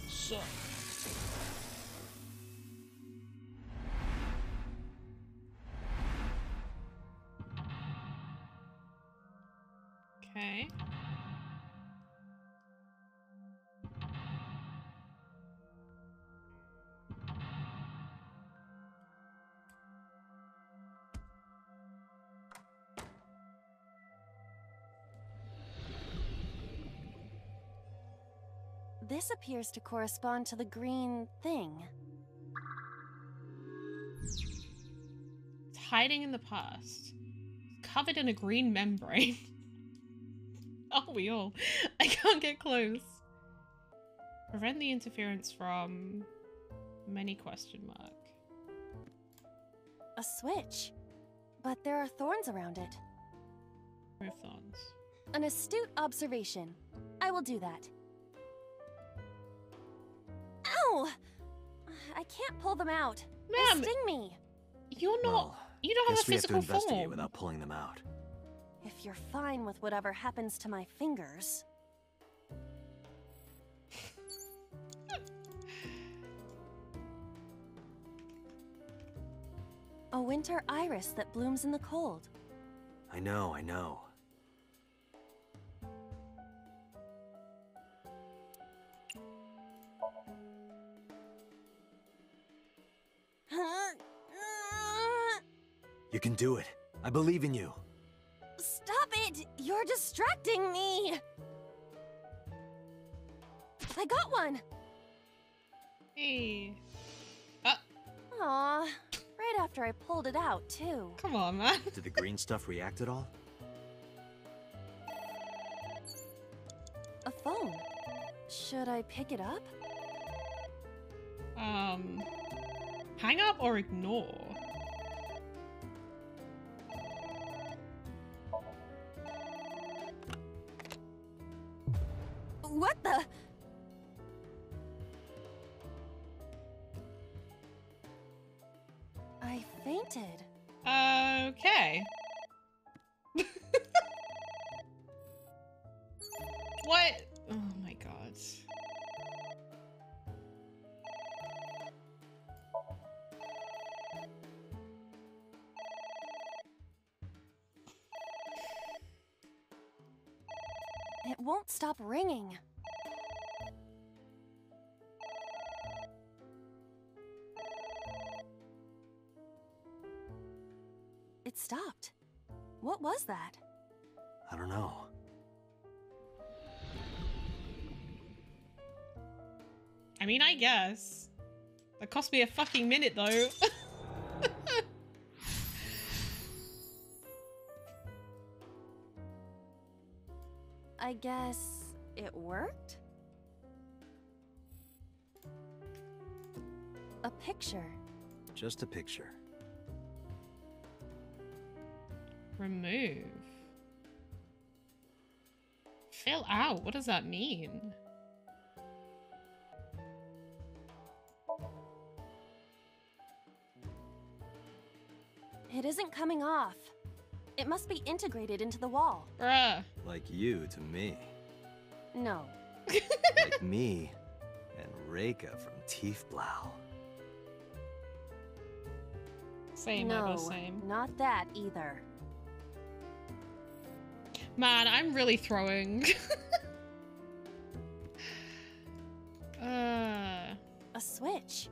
So. Okay. This appears to correspond to the green thing. It's hiding in the past. Covered in a green membrane. Oh, we all. I can't get close. Prevent the interference from many question mark. A switch. But there are thorns around it. Roof thorns. An astute observation. I will do that. Ow! I can't pull them out. They Ma'am, sting me. You're not. Well, You don't have a guess we have to physical investigate form. without pulling them out. If you're fine with whatever happens to my fingers. A winter iris that blooms in the cold. I know, I know. You can do it. I believe in you. Stop it! You're distracting me! I got one! Hey. Aw, right after I pulled it out, too. Come on, man. Did the green stuff react at all? A phone. Should I pick it up? Hang up or ignore? What the? I fainted. Okay. What? Oh my god. It won't stop ringing. It stopped. What was that? I don't know. I mean, I guess. That cost me a fucking minute, though. I guess it worked? A picture. Just a picture. Remove. Fill out? What does that mean? It isn't coming off. It must be integrated into the wall. Bruh. Like you to me. No. Like me and Reika from Tiefblau. Same, no, I was same. Not that either. Man, I'm really throwing. A switch.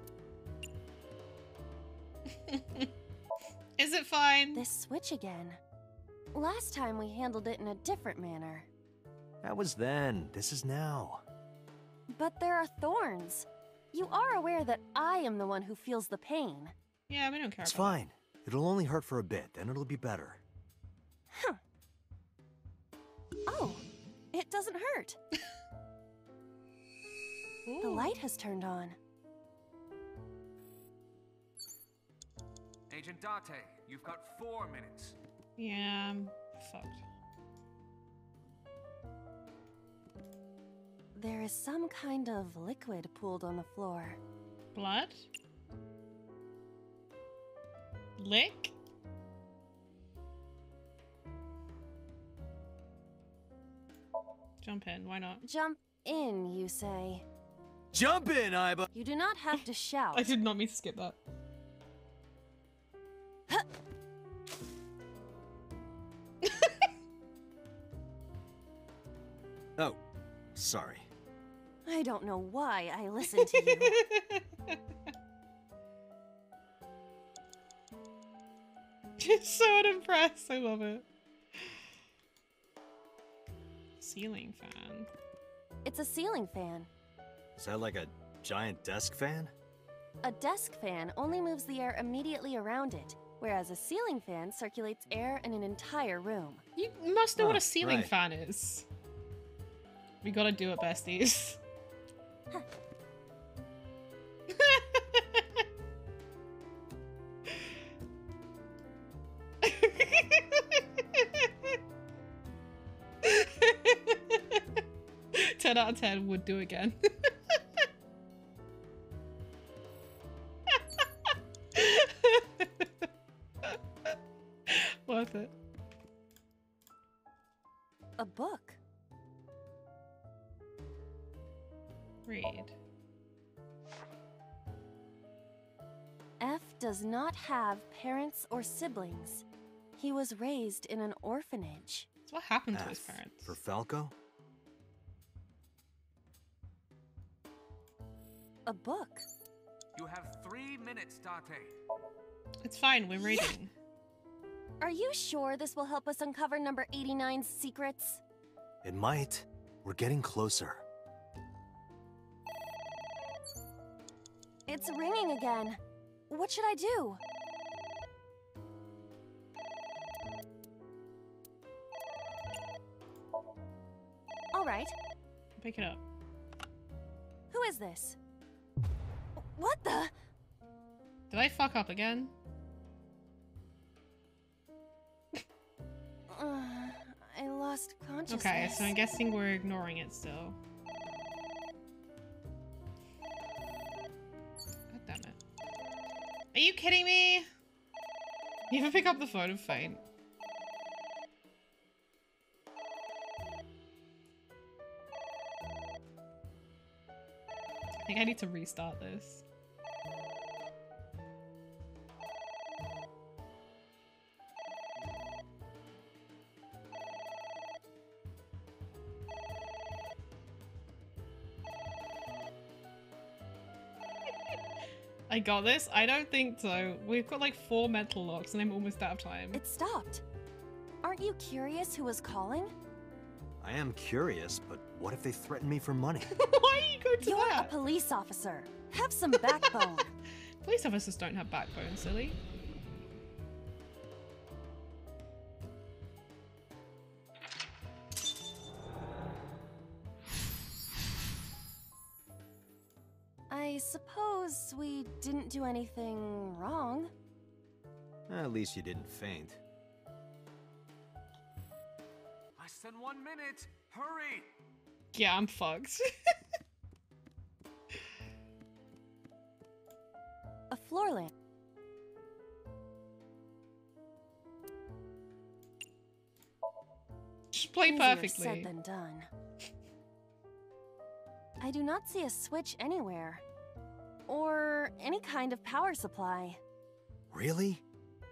Is it fine? This switch again. Last time we handled it in a different manner. That was then. This is now. But there are thorns. You are aware that I am the one who feels the pain. Yeah, we don't care It's about fine. It'll only hurt for a bit, then it'll be better. Huh. Oh, it doesn't hurt. The light has turned on. Agent Date, you've got 4 minutes. Yeah, I'm fucked. There is some kind of liquid pooled on the floor. Blood? Lick? Jump in, why not? Jump in, you say. Jump in, Iba! You do not have to shout. I did not mean to skip that. Oh, sorry. I don't know why I listen to you. She's so unimpressed. I love it. Ceiling fan. It's a ceiling fan. Is that like a giant desk fan? A desk fan only moves the air immediately around it, whereas a ceiling fan circulates air in an entire room. You must know what a ceiling right. fan is. We gotta do it, besties. Ten out of 10 would do again. Worth it. A book. Read. F does not have parents or siblings. He was raised in an orphanage. So what happened to F his parents? For Falco? A book. You have 3 minutes, Date. It's fine, we're reading. Are you sure this will help us uncover number 89's secrets? It might. We're getting closer. It's ringing again. What should I do? All right. Pick it up. Who is this? What the? Did I fuck up again? I lost consciousness. Okay, so I'm guessing we're ignoring it still. God damn it. Are you kidding me? You ever pick up the phone and faint? I think I need to restart this. I got this? I don't think so. We've got like 4 mental locks and I'm almost out of time. It stopped. Aren't you curious who was calling? I am curious, but what if they threaten me for money? Why are you going to You're that? a police officer. Have some backbone. Police officers don't have backbone, silly. I suppose we didn't do anything wrong. At least you didn't faint. Less than 1 minute! Hurry! Yeah, I'm fucked. A floor lamp. Just play Easier perfectly. said than done. I do not see a switch anywhere. Or any kind of power supply. Really?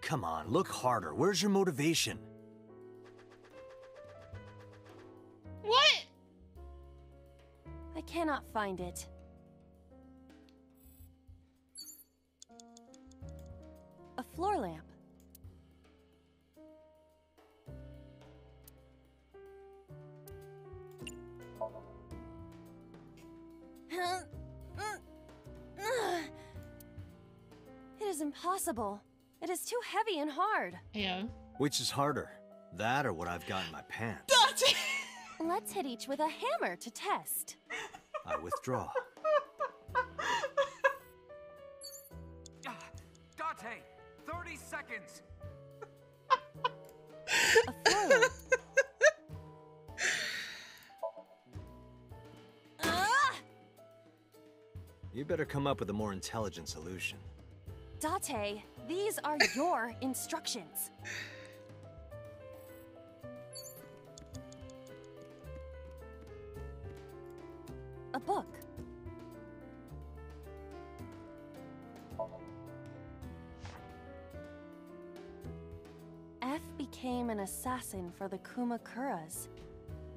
Come on, look harder. Where's your motivation? What? I cannot find it. A floor lamp. It is impossible. It is too heavy and hard. Yeah. Which is harder? That or what I've got in my pants? Let's hit each with a hammer to test. I withdraw. Date! 30 seconds! A floor lamp. You better come up with a more intelligent solution. Date, these are your instructions. A book. F became an assassin for the Kumakuras.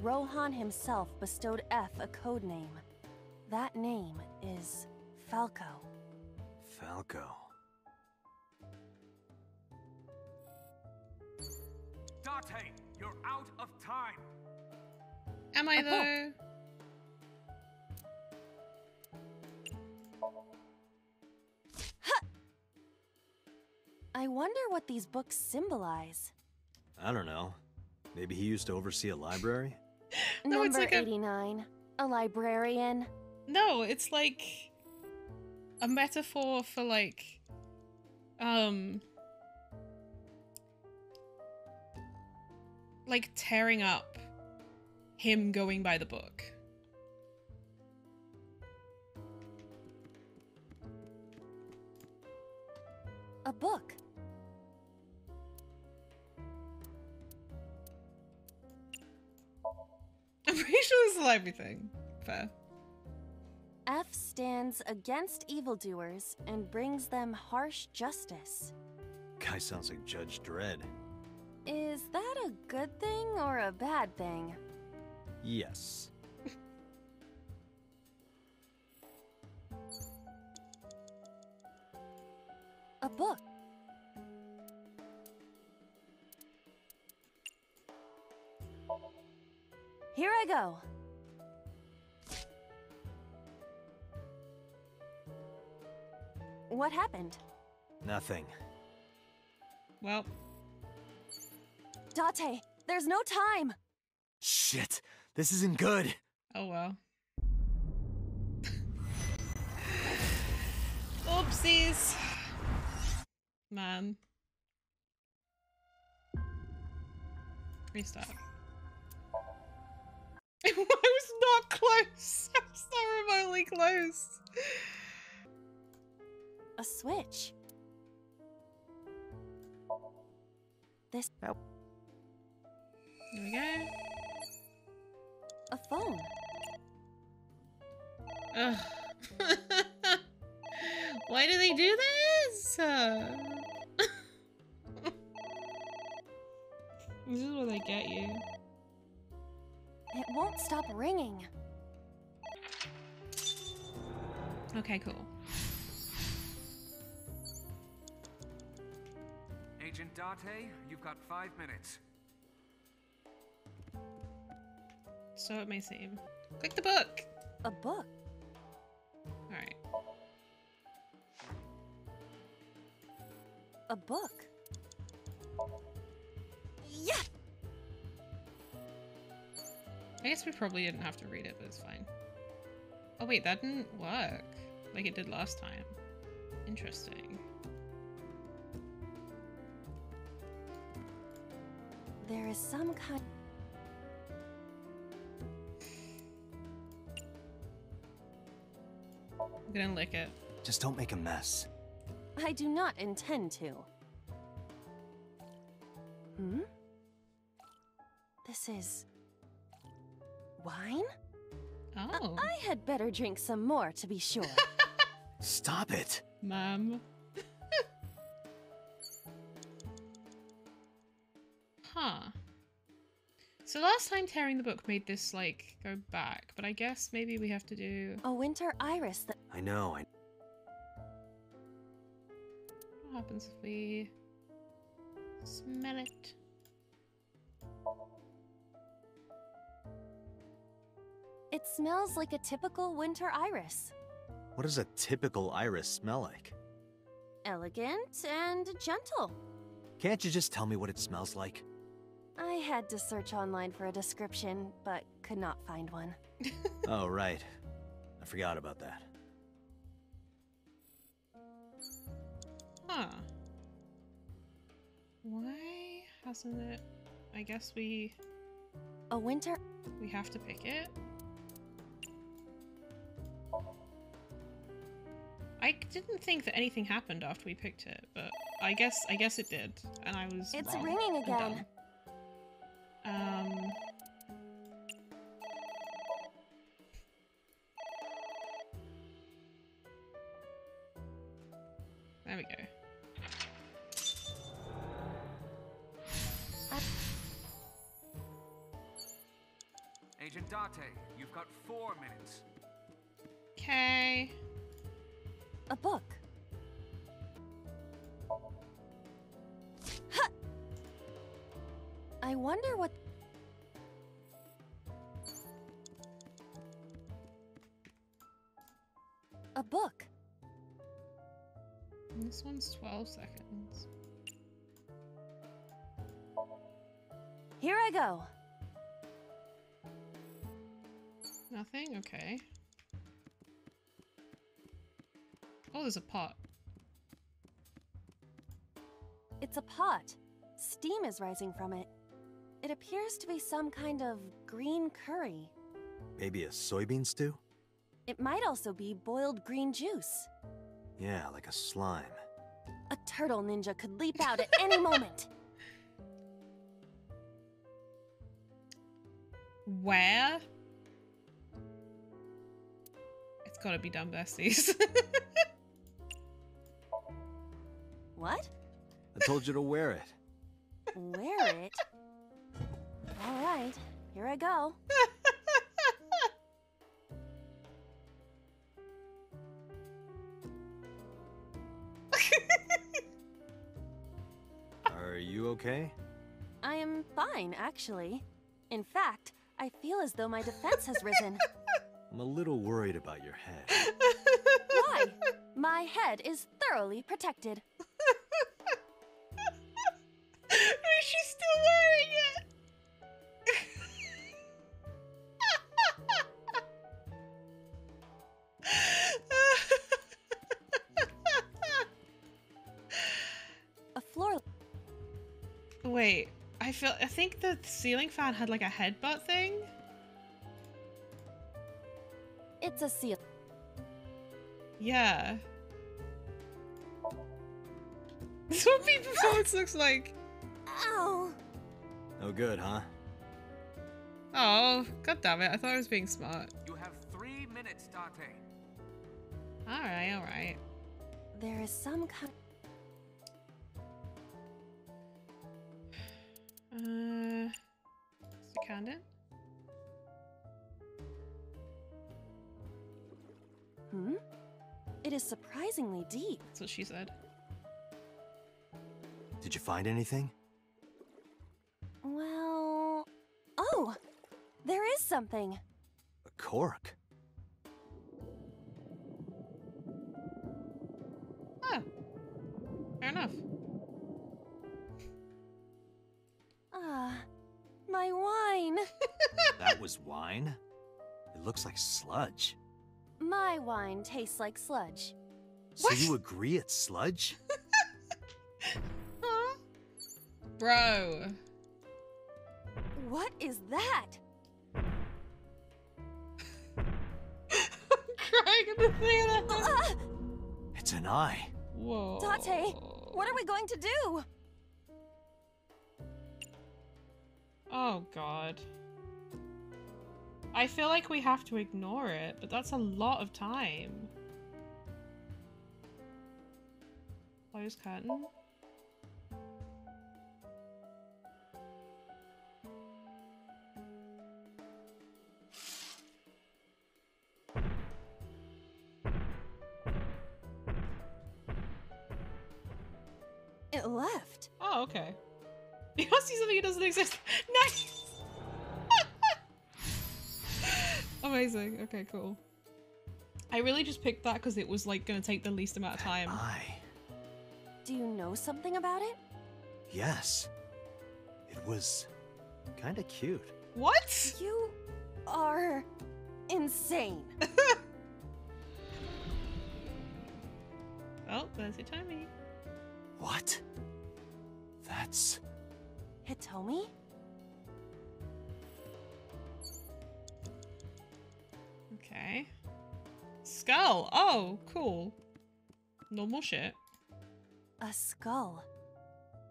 Rohan himself bestowed F a code name. That name is Falco. Falco. Date, you're out of time! Am I though? I wonder what these books symbolize. I don't know. Maybe he used to oversee a library? No, it's Number like a- 89. A librarian. No, it's like a metaphor for like tearing up him going by the book. A book. I'm pretty sure this is everything. Fair. F stands against evildoers and brings them harsh justice. Guy sounds like Judge Dredd. Is that a good thing or a bad thing? Yes. A book. Here I go. What happened? Nothing. Well. Date, there's no time. Shit, this isn't good. Oh well. Oopsies. Man. Restart. I was not close. I was so remotely close. A switch. This. Nope. Here we go. A phone. Ugh. Why do they do this? This is where they get you. It won't stop ringing. Okay, cool. Date, you've got 5 minutes. So it may seem. Click the book! A book? Alright. A book? Yeah! I guess we probably didn't have to read it, but it's fine. Oh wait, that didn't work like it did last time. Interesting. There is some kind... I'm gonna lick it. Just don't make a mess. I do not intend to. Hmm? This is... wine? Oh. I had better drink some more to be sure. Stop it! Ma'am. Huh. So last time tearing the book made this, like, go back, but I guess maybe we have to do... A winter iris that... I know, What happens if we... smell it? It smells like a typical winter iris. What does a typical iris smell like? Elegant and gentle. Can't you just tell me what it smells like? I had to search online for a description, but could not find one. Oh, right. I forgot about that. Huh. Why hasn't it... I guess we... A winter... We have to pick it? I didn't think that anything happened after we picked it, but I guess it did, and I was It's wrong ringing and again. dumb. There we go. Agent Date, you've got 4 minutes. Okay. A book. Ha! I wonder what... A book. And this one's 12 seconds. Here I go. Nothing? Okay. Oh, there's a pot. It's a pot. Steam is rising from it. It appears to be some kind of green curry. Maybe a soybean stew? It might also be boiled green juice. Yeah, like a slime. A turtle ninja could leap out at any moment. Where? It's gotta be done besties. What? I told you to wear it. Wear it? All right, here I go. Are you okay? I am fine, actually. In fact, I feel as though my defense has risen. I'm a little worried about your head. Why? My head is thoroughly protected. She's still wearing it! A floor... Wait, I think the ceiling fan had like a headbutt thing? It's a seal. Yeah. This is what peak performance looks like. Ow! No good, huh? Oh, god damn it. I thought I was being smart. You have 3 minutes, Date. Alright, alright. There is some kind... Mr. Candon? Hmm? It is surprisingly deep. That's what she said. Did you find anything? Well... Oh! There is something. A cork. Oh. Fair enough. Ah, my wine. That was wine? It looks like sludge. My wine tastes like sludge. So you agree it's sludge? Huh? Bro. What is that? I'm crying at the thing of that. It's an eye. Whoa. Date, what are we going to do? Oh god. I feel like we have to ignore it, but that's a lot of time. Close curtain. It left. Oh, okay. You must see something that doesn't exist. Nice! Amazing. Okay, cool. I really just picked that because it was like gonna take the least amount of time. Eye. Do you know something about it? Yes. It was kinda cute. What? You are insane. Oh, there's Hitomi. What? That's... Hitomi? Okay. Skull. Oh, cool. Normal shit. A skull.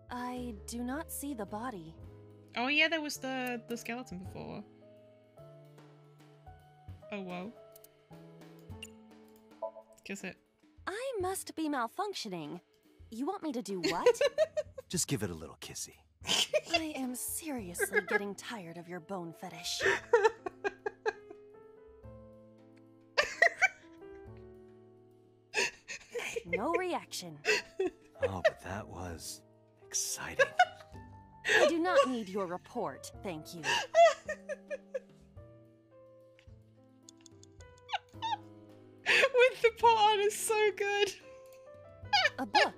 I do not see the body. Oh yeah, there was the skeleton before. Oh whoa. Kiss it. I must be malfunctioning. You want me to do what? Just give it a little kissy. I am seriously getting tired of your bone fetish. No reaction. Oh, but that was exciting. I do not need your report, thank you. With the pot on is so good. A book.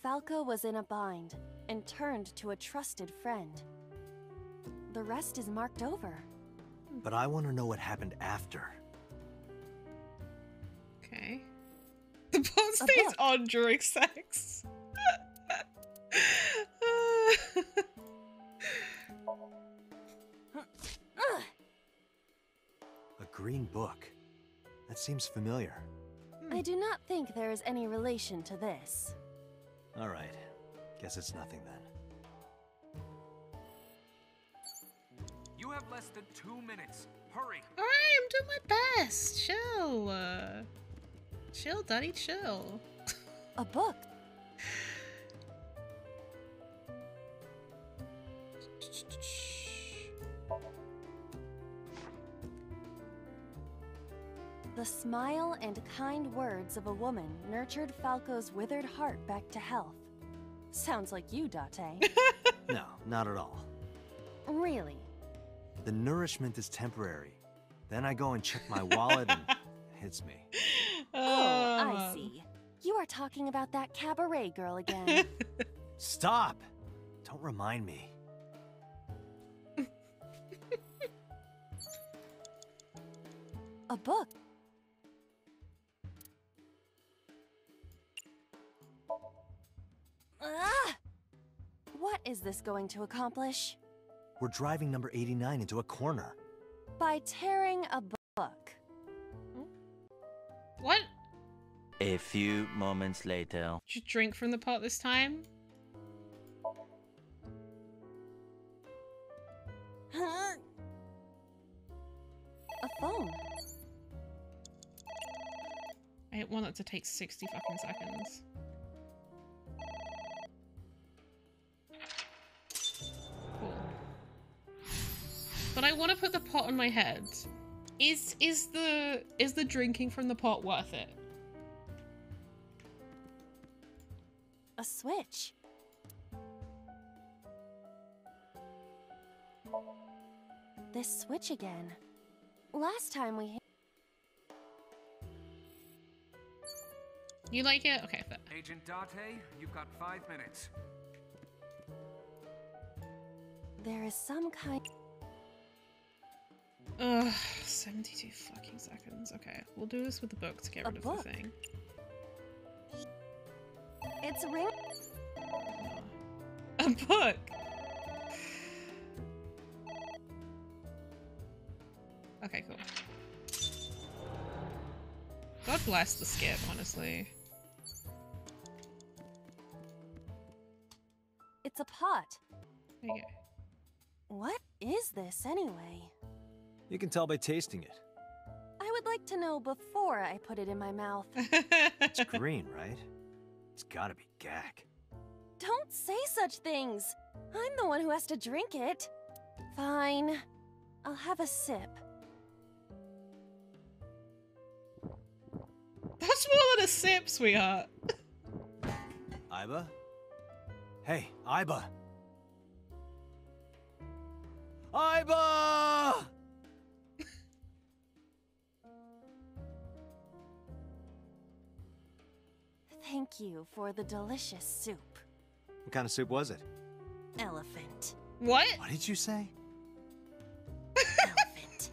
Falco was in a bind and turned to a trusted friend. The rest is marked over. But I want to know what happened after. Okay. The pot stays on during sex. A green book. That seems familiar. I do not think there is any relation to this. All right. Guess it's nothing then. You have less than 2 minutes. Hurry. Alright, I'm doing my best. Chill. Chill, Daddy, chill. A book. The smile and kind words of a woman nurtured Falco's withered heart back to health. Sounds like you, Date. No, not at all. Really? The nourishment is temporary. Then I go and check my wallet and it hits me. Oh, I see. You are talking about that cabaret girl again. Stop! Don't remind me. A book. Ah! What is this going to accomplish? We're driving number 89 into a corner. By tearing a book. What? A few moments later. Did you drink from the pot this time? Huh? A phone. I didn't want it to take 60 fucking seconds. Cool. but I want to put the pot on my head. Is the drinking from the pot worth it? A switch. This switch again. Last time we... You like it? Okay, fair. Agent Date, you've got 5 minutes. There is some kind... Ugh, 72 fucking seconds. Okay, we'll do this with the book to get rid of the thing. It's ring... A book! Okay, cool. God bless the skip, honestly. It's a pot. There you go. What is this anyway? You can tell by tasting it. I would like to know before I put it in my mouth. It's green, right? It's gotta be gack. Don't say such things. I'm the one who has to drink it. Fine. I'll have a sip. That's more than a sip, sweetheart. Iba? Hey, Iba! Iba! Thank you for the delicious soup. What kind of soup was it? Elephant. What? What did you say? Elephant.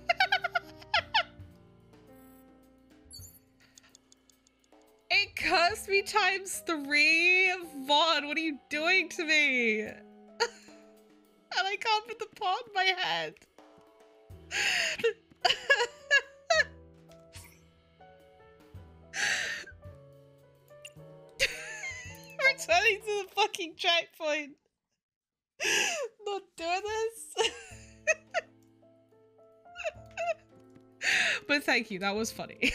It cursed me ×3. Vaughn, what are you doing to me? And I can't put the pot in my head. Returning to the fucking checkpoint. Not doing this. But thank you, that was funny.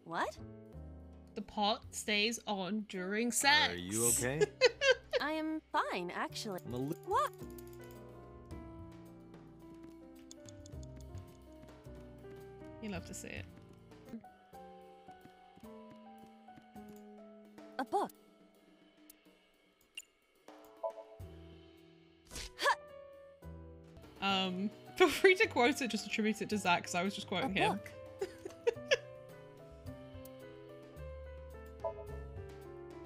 What? The pot stays on during sex. Are you okay? I am fine, actually. What? You love to see it. A book. Feel free to quote it, just attribute it to Zach, because I was just quoting him.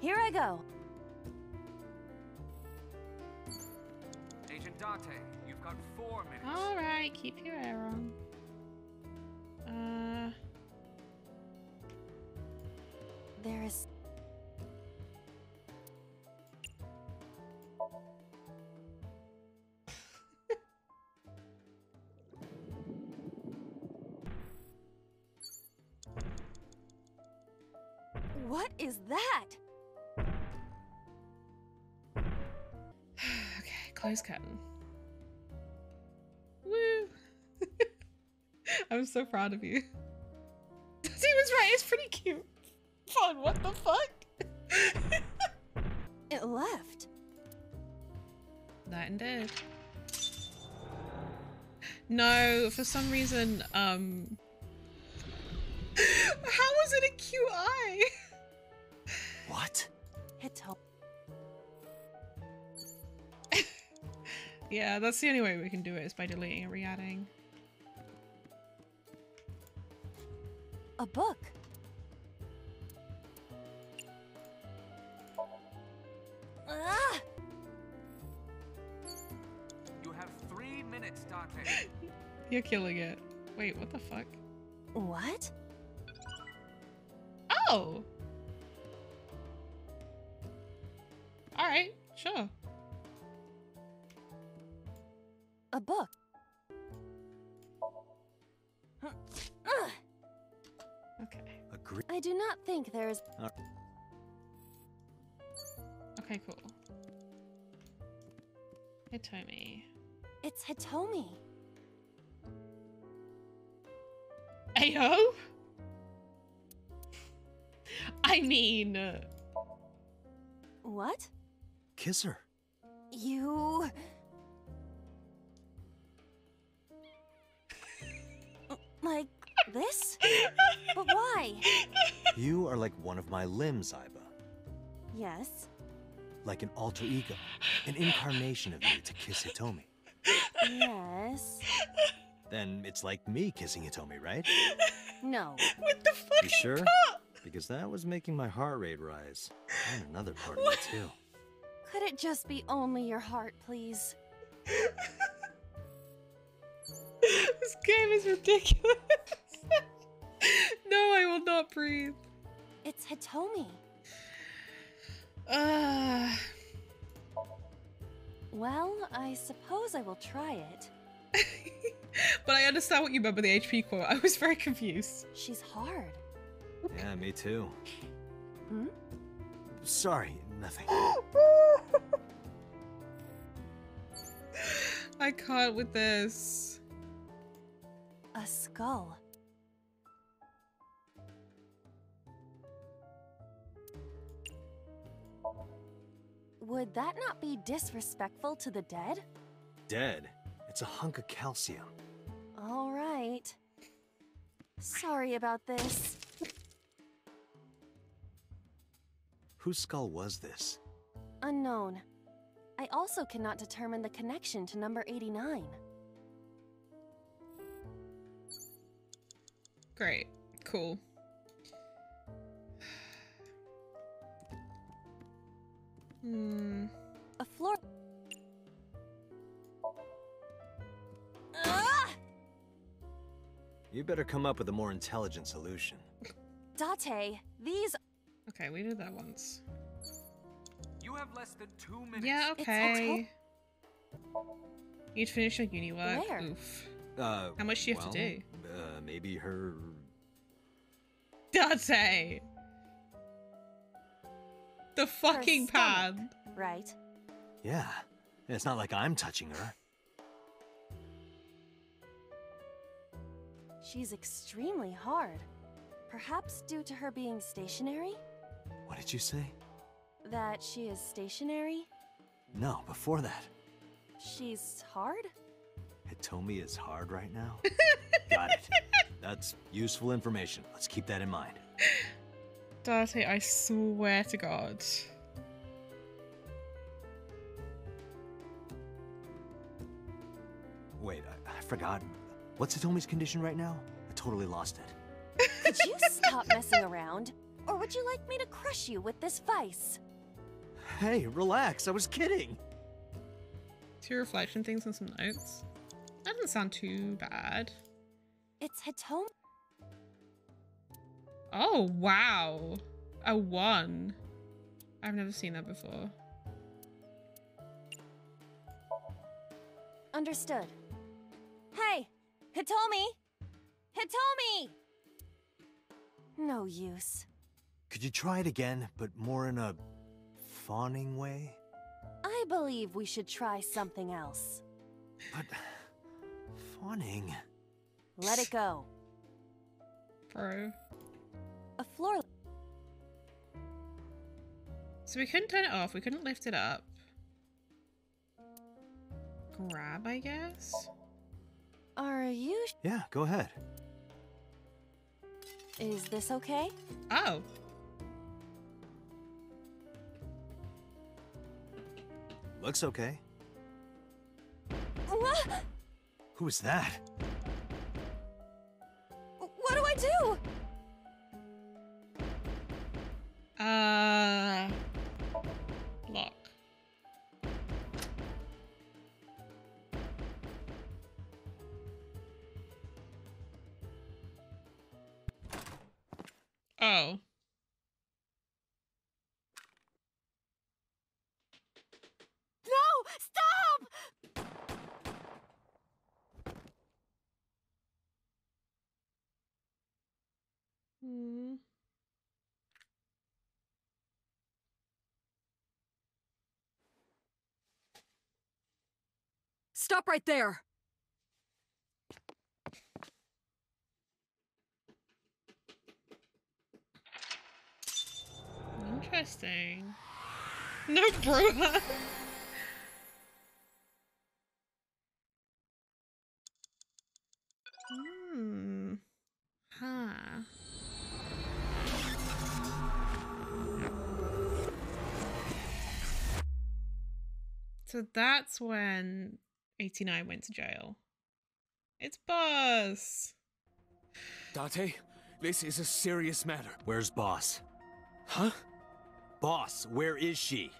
Here I go. Agent Date, you've got 4 minutes. Alright, keep your hair on. There is... What is that? Okay, close curtain. Woo! I'm so proud of you. He was right, it's pretty cute. Fun, what the fuck? It left. That and did. No, for some reason, how was it a cute eye? What? Yeah, that's the only way we can do it, is by deleting and re-adding. A book. Ah! You have 3 minutes, Date. You're killing it. Wait, what the fuck? What? Oh! Alright, sure. A book. Okay. Agree. I do not think there is... Okay, cool. Hitomi. It's Hitomi. Ayo? I mean... What? Kiss her. You... Like this? But why? You are like one of my limbs, Aiba. Yes. Like an alter ego, an incarnation of you to kiss Hitomi. Yes. Then it's like me kissing Hitomi, right? No. With the fucking You sure? cup! Because that was making my heart rate rise. And another part of me too. Could it just be only your heart, please? This game is ridiculous. No, I will not breathe. It's Hitomi. Well, I suppose I will try it. But I understand what you meant by the HP quote. I was very confused. She's hard. Yeah, me too. Hmm? Sorry, nothing. I can't with this. A skull. Would that not be disrespectful to the dead? Dead? It's a hunk of calcium. All right. Sorry about this. Whose skull was this? Unknown. I also cannot determine the connection to number 89. Great. Cool. A floor. Ah! You better come up with a more intelligent solution. Date, these. Okay, we did that once. You have less than 2 minutes. Yeah, okay. You'd finish your uni work. Where? Oof. How much do you have to do? Maybe her... Date! The fucking Her pad. stomach, right? Yeah. It's not like I'm touching her. She's extremely hard. Perhaps due to her being stationary? What did you say? That she is stationary? No, before that. She's hard? Hitomi is hard right now? Got it. That's useful information. Let's keep that in mind. Date, I swear to God. Wait, I forgot. What's Hitomi's condition right now? I totally lost it. Could you stop messing around? Or would you like me to crush you with this vice? Hey, relax. I was kidding. 2 reflection things and some notes. That doesn't sound too bad. It's Hitomi. Oh, wow. A 1. I've never seen that before. Understood. Hey! Hitomi! Hitomi! No use. Could you try it again, but more in a fawning way? I believe we should try something else. But... fawning... Let it go. Bro. A floor... So we couldn't turn it off, we couldn't lift it up. Grab, I guess? Are you... Yeah, go ahead. Is this okay? Oh. Looks okay. What? Who is that? What do I do? Lock. Oh. No! Stop! Stop right there! Interesting. No, bro. So that's when 89 went to jail. It's Boss! Date, this is a serious matter. Where's Boss? Huh? Boss, where is she?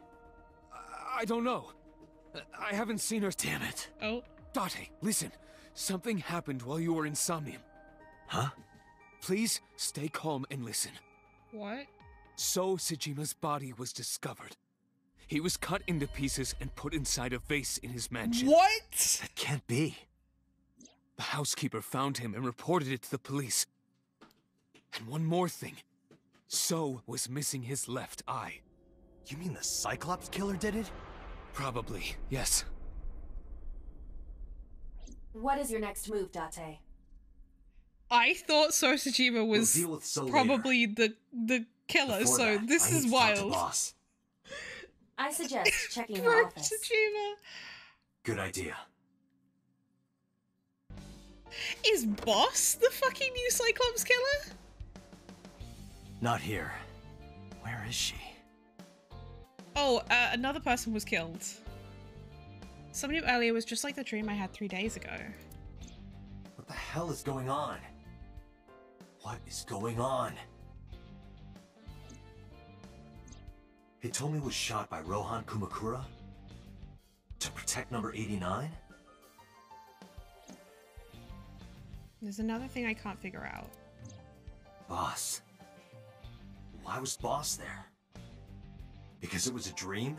I don't know. I haven't seen her. Damn it. Oh. Date, listen. Something happened while you were in Somnium. Huh? Please stay calm and listen. What? So Sejima's body was discovered. He was cut into pieces and put inside a vase in his mansion. What? That can't be. The housekeeper found him and reported it to the police. And one more thing. So was missing his left eye. You mean the Cyclops killer did it? Probably, yes. What is your next move, Date? I thought Sojima was probably the killer, Before so that, this I is need to talk to wild. Boss. I suggest checking her Poor office. Sojima. Good idea. Is Boss the fucking new Cyclops killer? Not here. Where is she? Oh, another person was killed. Somebody earlier was just like the dream I had 3 days ago. What the hell is going on? What is going on? Hitomi was shot by Rohan Kumakura? To protect number 89? There's another thing I can't figure out. Boss. Why was Boss there? Because it was a dream?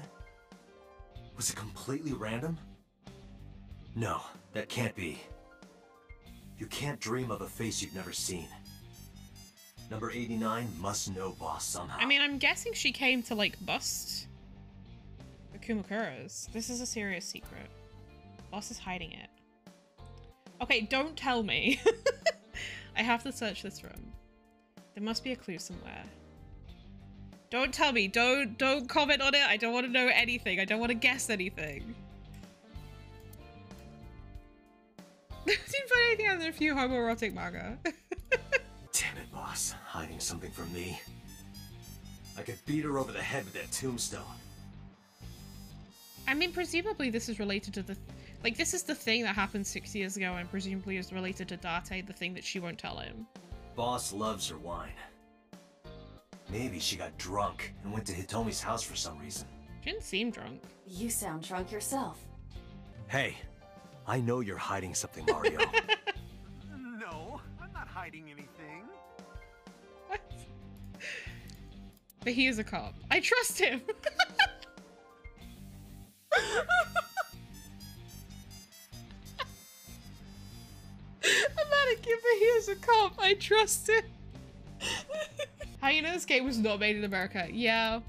Was it completely random? No, that can't be. You can't dream of a face you've never seen. Number 89 must know Boss somehow. I mean, I'm guessing she came to, like, bust the Kumakuras. This is a serious secret. Boss is hiding it. Okay, don't tell me. I have to search this room. There must be a clue somewhere. Don't tell me. Don't comment on it. I don't want to know anything. I don't want to guess anything. Didn't find anything other than a few homoerotic manga. Damn it, Boss. Hiding something from me. I could beat her over the head with that tombstone. I mean, presumably this is related to the... Like, this is the thing that happened 6 years ago and presumably is related to Date, the thing that she won't tell him. Boss loves her wine. Maybe she got drunk and went to Hitomi's house for some reason. She didn't seem drunk. You sound drunk yourself. Hey, I know you're hiding something, Mario. No, I'm not hiding anything. What? But he is a cop. I trust him! I'm not a kid, but he is a cop. I trust him. How you know this game was not made in America? Yeah.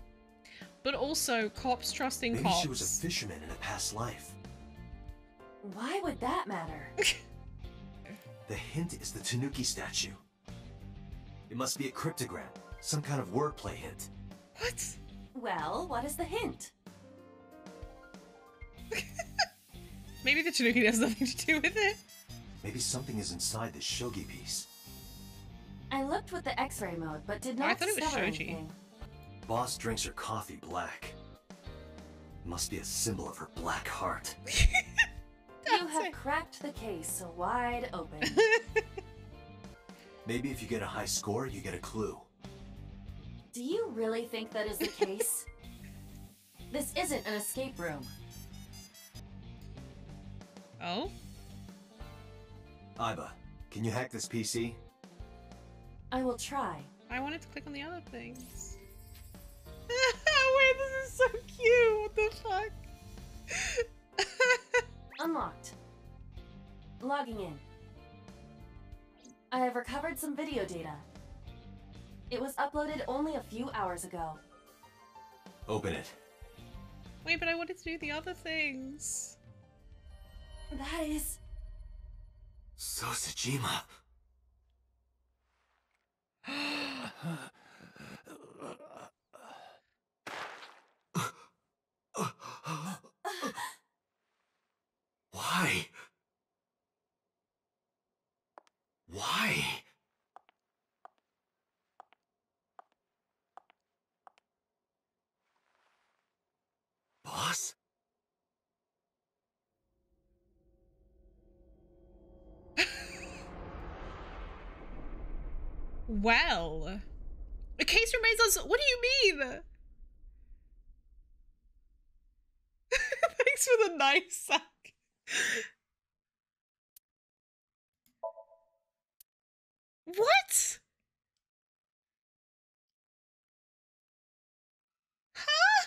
But also, cops trusting Maybe cops. she was a fisherman in a past life. Why would that matter? The hint is the Tanuki statue. It must be a cryptogram, some kind of wordplay hint. What? Well, what is the hint? Maybe the Tanuki has nothing to do with it. Maybe something is inside this shogi piece. I looked with the X-ray mode, but did I not thought it was discover shoji. anything. Boss drinks her coffee black. It must be a symbol of her black heart. You have cracked the case wide open. Maybe if you get a high score, you get a clue. Do you really think that is the case? This isn't an escape room. Oh? Aiba, can you hack this PC? I will try. I wanted to click on the other things. Wait, this is so cute. What the fuck? Unlocked. Logging in. I have recovered some video data. It was uploaded only a few hours ago. Open it. Wait, but I wanted to do the other things. That is... Sosajima. Why? Why? Boss? Well, the case remains on. What do you mean? Thanks for the nice sack. What? Huh?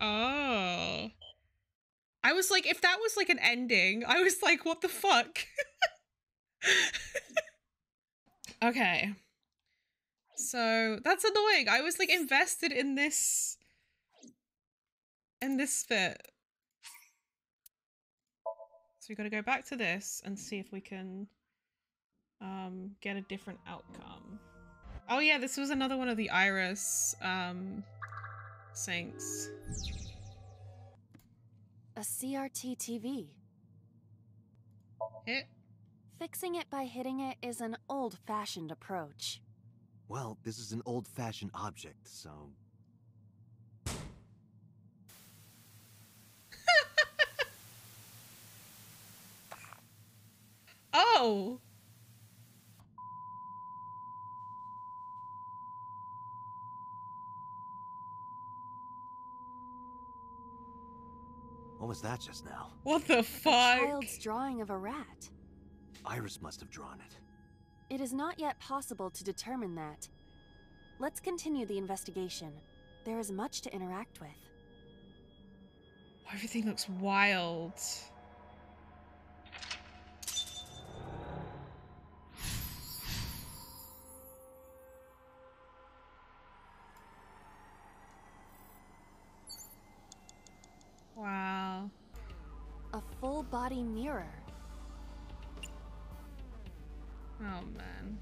Oh. I was like, if that was like an ending, I was like, what the fuck? Okay. So that's annoying. I was like invested in this bit. So we gotta go back to this and see if we can get a different outcome. Oh yeah, this was another one of the Iris sinks. A CRT TV. Hit. Fixing it by hitting it is an old-fashioned approach. Well, this is an old-fashioned object, so... Oh! What was that just now? What the fuck? A child's drawing of a rat. Iris must have drawn it. It is not yet possible to determine that. Let's continue the investigation. There is much to interact with. Everything looks wild. Wow. A full-body mirror. Oh, man.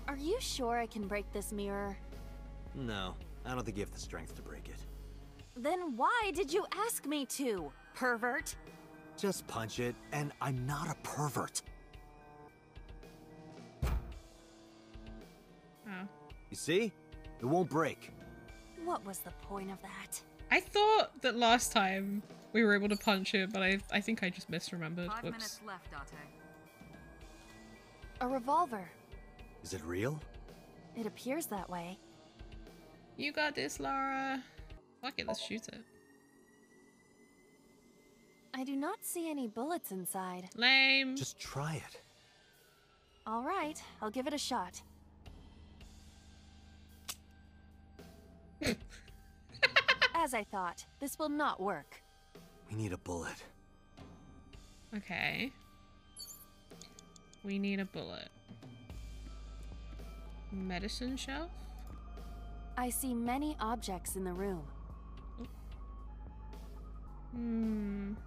Are you sure I can break this mirror? No, I don't think you have the strength to break it. Then why did you ask me to, pervert? Just punch it, and I'm not a pervert. Oh. You see? It won't break. What was the point of that? I thought that last time we were able to punch it, but I think I just misremembered. 5 Whoops. minutes left, Ate. A revolver. Is it real? It appears that way. You got this, Lara. Fuck it, let's shoot it. I do not see any bullets inside. Lame. Just try it. All right, I'll give it a shot. As I thought, this will not work. We need a bullet. Okay. We need a bullet. Medicine shelf? I see many objects in the room.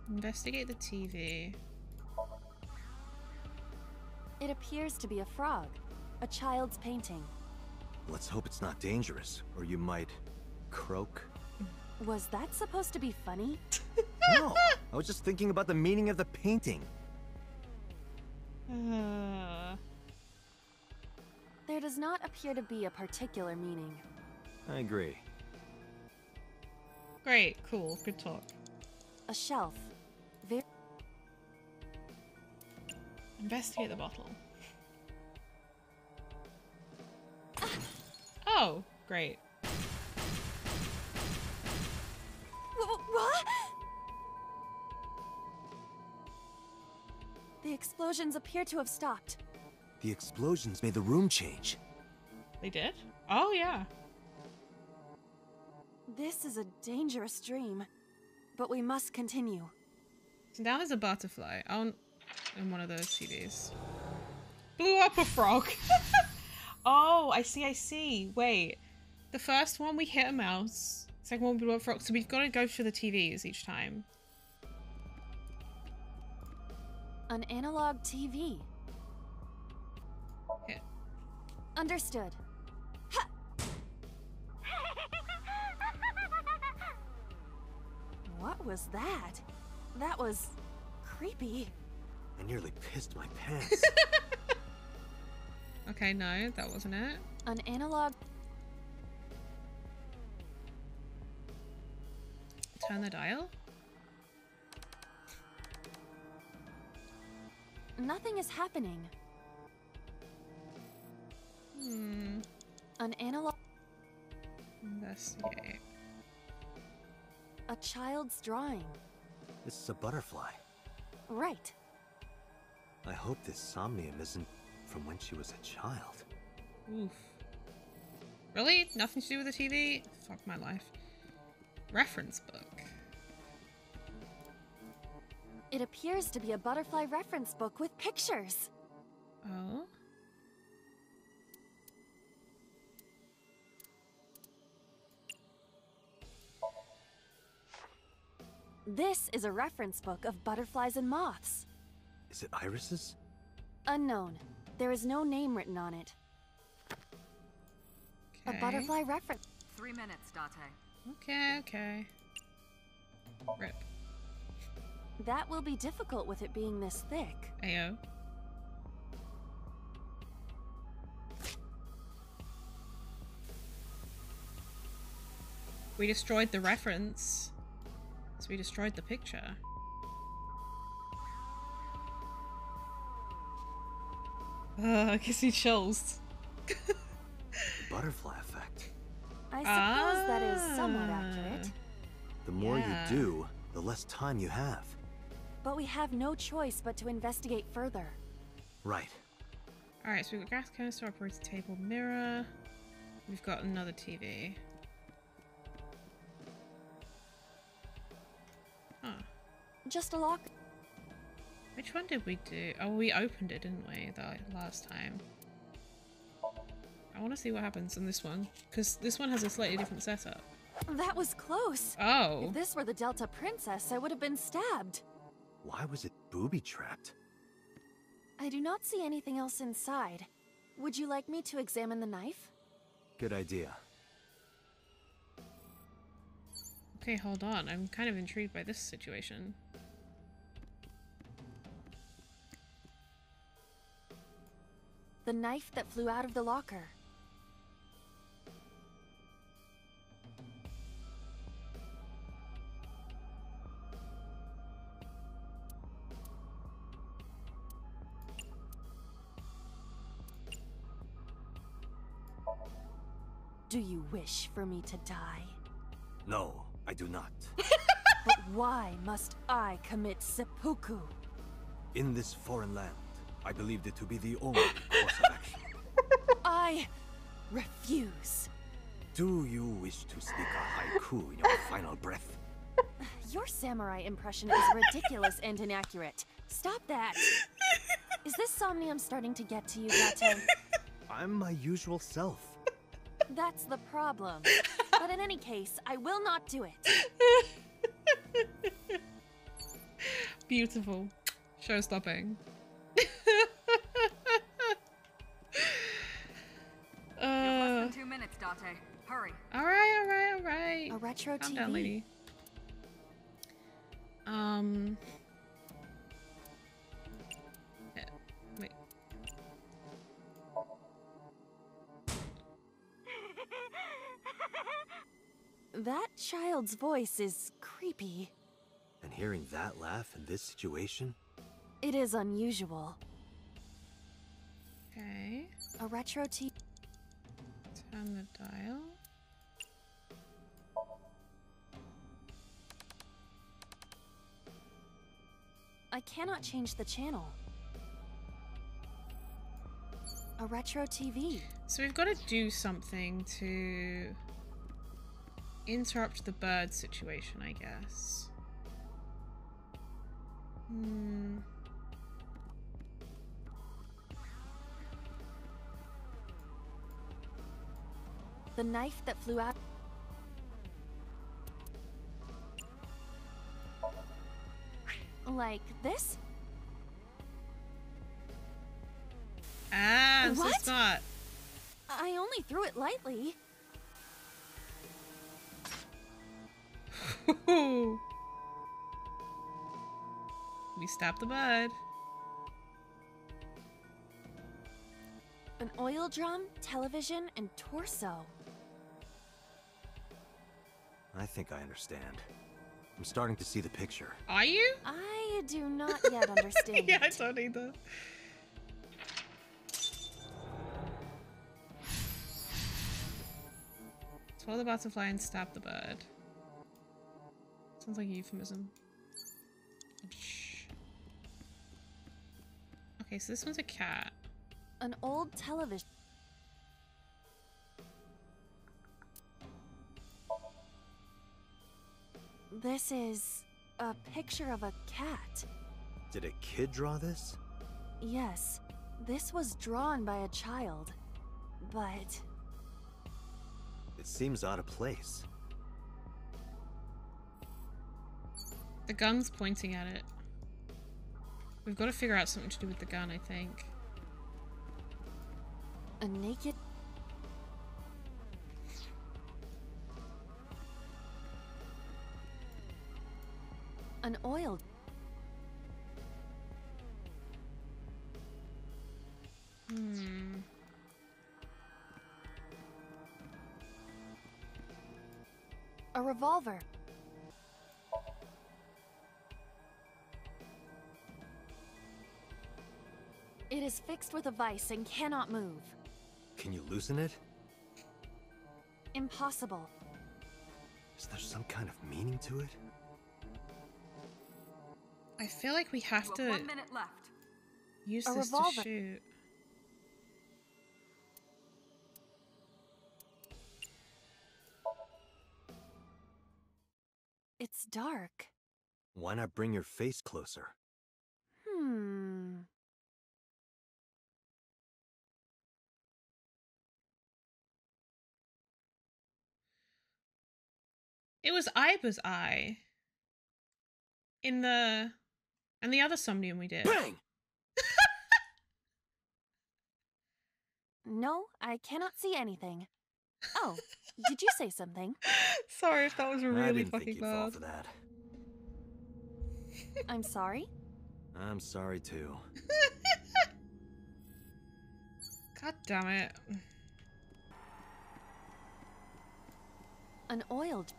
Investigate the TV. It appears to be a frog. A child's painting. Let's hope it's not dangerous, or you might croak. Was that supposed to be funny? No, I was just thinking about the meaning of the painting. There does not appear to be a particular meaning. I agree. Great, cool, good talk. A shelf. Investigate the bottle. Oh, great. What? The explosions appear to have stopped. The explosions made the room change. They did? Oh, yeah. This is a dangerous dream, but we must continue. So now there's a butterfly on in one of those TVs. Blew up a frog. Oh, I see. Wait. The first one we hit a mouse. Second one we blew up a frog. So we've got to go for the TVs each time. An analog TV. Hit. Understood. What was that? That was creepy. I nearly pissed my pants. Okay, no, that wasn't it. An analog. Turn the dial. nothing is happening. An analog. Investigate. A child's drawing. This is a butterfly. Right. I hope this somnium isn't from when she was a child. Oof. Really? Nothing to do with the TV? Fuck my life. Reference book. It appears to be a butterfly reference book with pictures. Oh? This is a reference book of butterflies and moths. Is it irises? Unknown. There is no name written on it. Okay. A butterfly reference. 3 minutes, Date. Okay, okay. Rip. That will be difficult with it being this thick. Ayo. We destroyed the reference. So we destroyed the picture. Gives me chills. Butterfly effect. I suppose that is somewhat accurate. The more you do, the less time you have. But we have no choice but to investigate further. Right. Alright, so we've got gas canister, operator table, mirror. We've got another TV. Huh. Just a lock. Which one did we do? Oh, we opened it, didn't we, the last time? I want to see what happens in this one, because this one has a slightly different setup. That was close. Oh. If this were the Delta Princess, I would have been stabbed. Why was it booby-trapped? I do not see anything else inside. Would you like me to examine the knife? Good idea. Okay, hold on. I'm kind of intrigued by this situation. The knife that flew out of the locker. Do you wish for me to die? No, I do not. But why must I commit seppuku? In this foreign land, I believed it to be the only course of action. I refuse. Do you wish to speak a haiku in your final breath? Your samurai impression is ridiculous and inaccurate. Stop that. Is this somnium starting to get to you, Gato? I'm my usual self. That's the problem. But in any case, I will not do it. Beautiful. Show stopping. You have less than 2 minutes, Date. Hurry. Alright. A retro Calm TV. down, lady. Yeah, wait. That child's voice is creepy. And hearing that laugh in this situation? It is unusual. Okay. A retro TV. Turn the dial. I cannot change the channel. A retro TV. So we've got to do something to interrupt the bird situation, I guess. The knife that flew out. Like this? Ah, I'm so What? smart. I only threw it lightly. We stabbed the bird. An oil drum, television, and torso. I think I understand. I'm starting to see the picture. Are you? I do not yet understand. Yeah, I don't either. Swallow the butterfly and stab the bird. Sounds like a euphemism. Oh, shh. Okay, so this one's a cat. An old television. This is a picture of a cat. Did a kid draw this? Yes, this was drawn by a child, but... It seems out of place. The gun's pointing at it. We've got to figure out something to do with the gun, I think. A naked... An oiled... A revolver. It is fixed with a vise and cannot move. Can you loosen it? Impossible. Is there some kind of meaning to it? I feel like we have to 1 minute left. use A this revolver. to shoot. It's dark. Why not bring your face closer? It was Iba's eye. In the... And the other somnium we did. Bang! No, I cannot see anything. Oh, did you say something? Sorry if that was I really didn't think fucking you'd fall bad. for that. I'm sorry? I'm sorry too. God damn it. An oiled...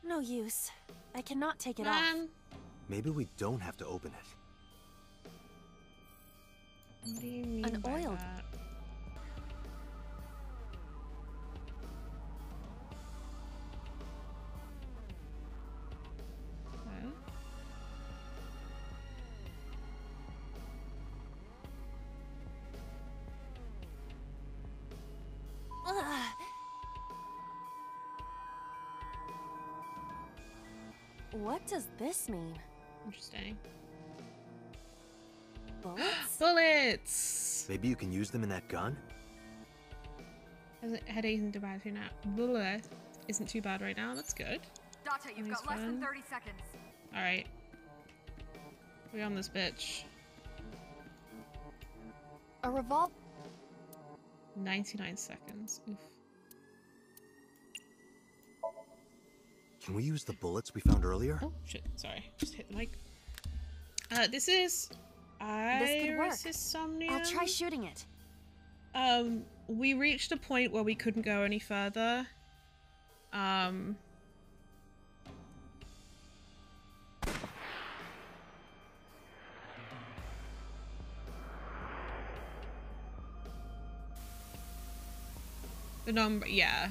No use. I cannot take it off. Maybe we don't have to open it. What do you mean An by oiled... that? Huh? Ugh. What does this mean? Interesting. Bullets? Bullets! Maybe you can use them in that gun? Headache isn't too bad now. Bullet isn't too bad right now. That's good. Date, you've got less than 30 seconds. Alright. We on this bitch. A revolver. 99 seconds. Oof. Can we use the bullets we found earlier? Oh shit, sorry. Just hit the mic. This is This could work. Iris's somnium. I'll try shooting it. We reached a point where we couldn't go any further. The number, yeah.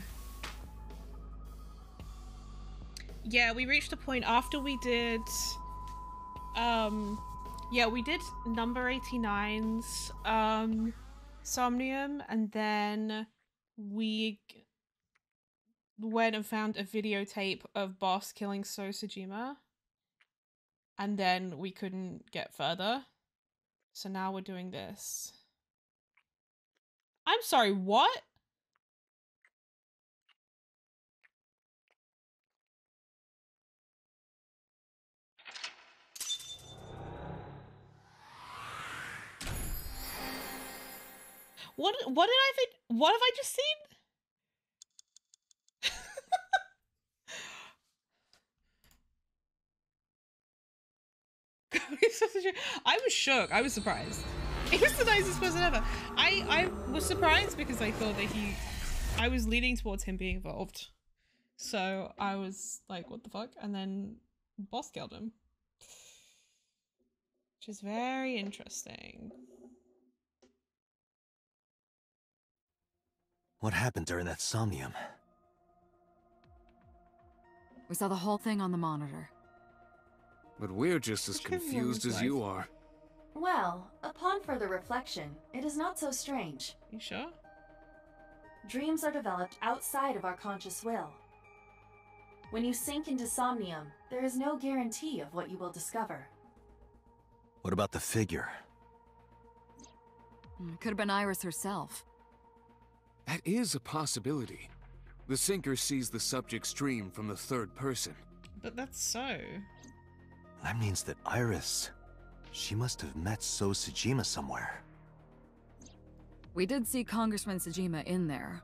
Yeah, we reached a point after we did, yeah, we did number 89's, somnium, and then we went and found a videotape of Boss killing Sosajima, and then we couldn't get further. So now we're doing this. I'm sorry, what? What did I think? What have I just seen? I was shook. I was surprised. He was the nicest person ever. I was surprised because I thought that I was leaning towards him being involved. So I was like, what the fuck? And then boss killed him. Which is very interesting. What happened during that somnium? We saw the whole thing on the monitor. But we're just as confused as you are. Well, upon further reflection, it is not so strange. You sure? Dreams are developed outside of our conscious will. When you sink into somnium, there is no guarantee of what you will discover. What about the figure? It could have been Iris herself. That is a possibility. The sinker sees the subject's dream from the third person. But that's so. That means that Iris... she must have met So Sejima somewhere. We did see Congressman Sejima in there.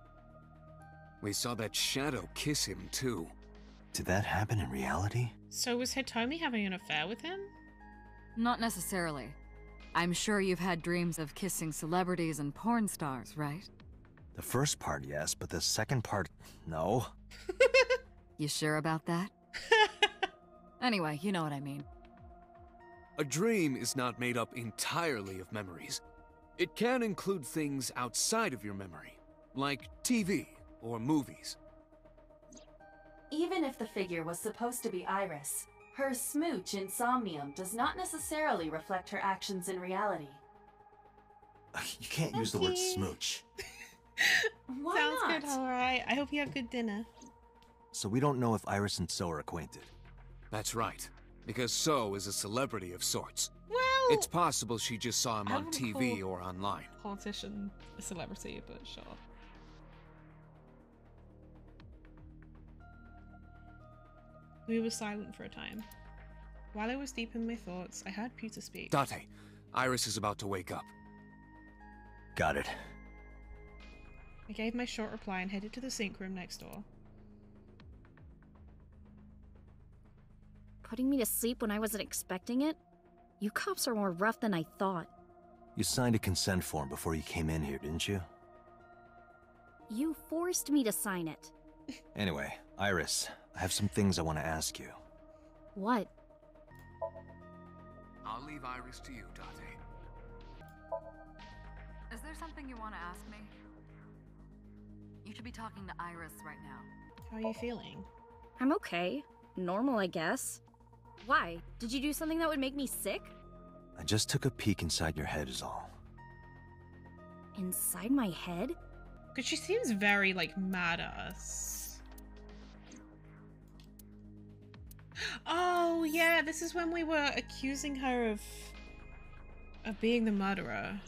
We saw that shadow kiss him, too. Did that happen in reality? So was Hitomi having an affair with him? Not necessarily. I'm sure you've had dreams of kissing celebrities and porn stars, right? The first part, yes, but the second part, no. You sure about that? Anyway, you know what I mean. A dream is not made up entirely of memories. It can include things outside of your memory, like TV or movies. Even if the figure was supposed to be Iris, her smooch in somnium does not necessarily reflect her actions in reality. You can't use the word smooch. Why Sounds not? good, alright. I hope you have good dinner. So we don't know if Iris and So are acquainted. That's right, because So is a celebrity of sorts. Well, it's possible she just saw him I on wouldn't TV call or online. Politician, a celebrity, but sure. We were silent for a time. While I was deep in my thoughts, I heard Pewter speak. Date, Iris is about to wake up. Got it. I gave my short reply and headed to the sink room next door. Putting me to sleep when I wasn't expecting it? You cops are more rough than I thought. You signed a consent form before you came in here, didn't you? You forced me to sign it. Anyway, Iris, I have some things I want to ask you. What? I'll leave Iris to you, Date. Is there something you want to ask me? You should be talking to Iris right now. How are you feeling? I'm okay. Normal, I guess. Why? Did you do something that would make me sick? I just took a peek inside your head is all. Inside my head? Because she seems very, like, mad at us. Oh, yeah, this is when we were accusing her of being the murderer.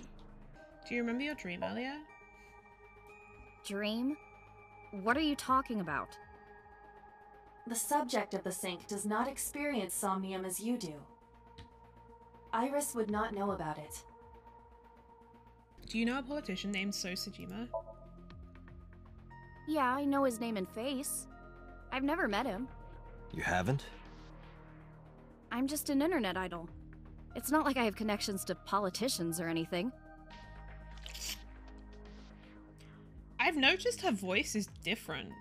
Do you remember your dream earlier? Dream? What are you talking about? The subject of the sink does not experience somnium as you do. Iris would not know about it. Do you know a politician named So Sejima? Yeah, I know his name and face. I've never met him. You haven't? I'm just an internet idol. It's not like I have connections to politicians or anything. I've noticed her voice is different.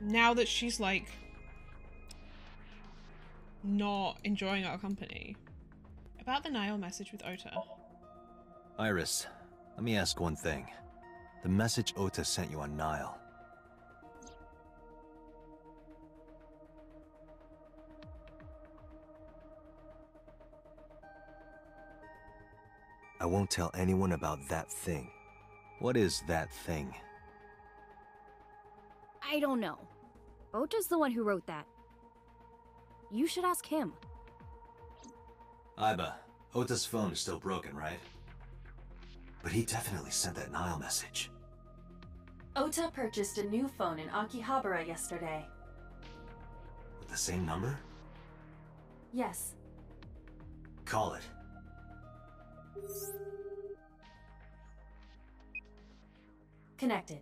Now that she's, like, not enjoying our company. About the Nile message with Ota. Iris, let me ask one thing. The message Ota sent you on Nile. I won't tell anyone about that thing. What is that thing? I don't know. Ota's the one who wrote that. You should ask him. Aiba, Ota's phone is still broken, right? But he definitely sent that Nile message. Ota purchased a new phone in Akihabara yesterday. With the same number? Yes. Call it. Connected.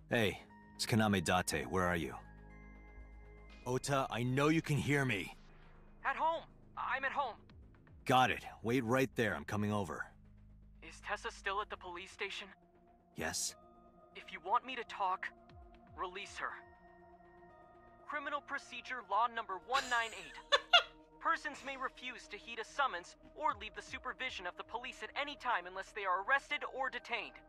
Hey, it's Kaname Date. Where are you? Ota, I know you can hear me. At home. Got it. Wait right there. I'm coming over. Is Tessa still at the police station? Yes? If you want me to talk, release her. Criminal Procedure Law number 198. Persons may refuse to heed a summons or leave the supervision of the police at any time unless they are arrested or detained.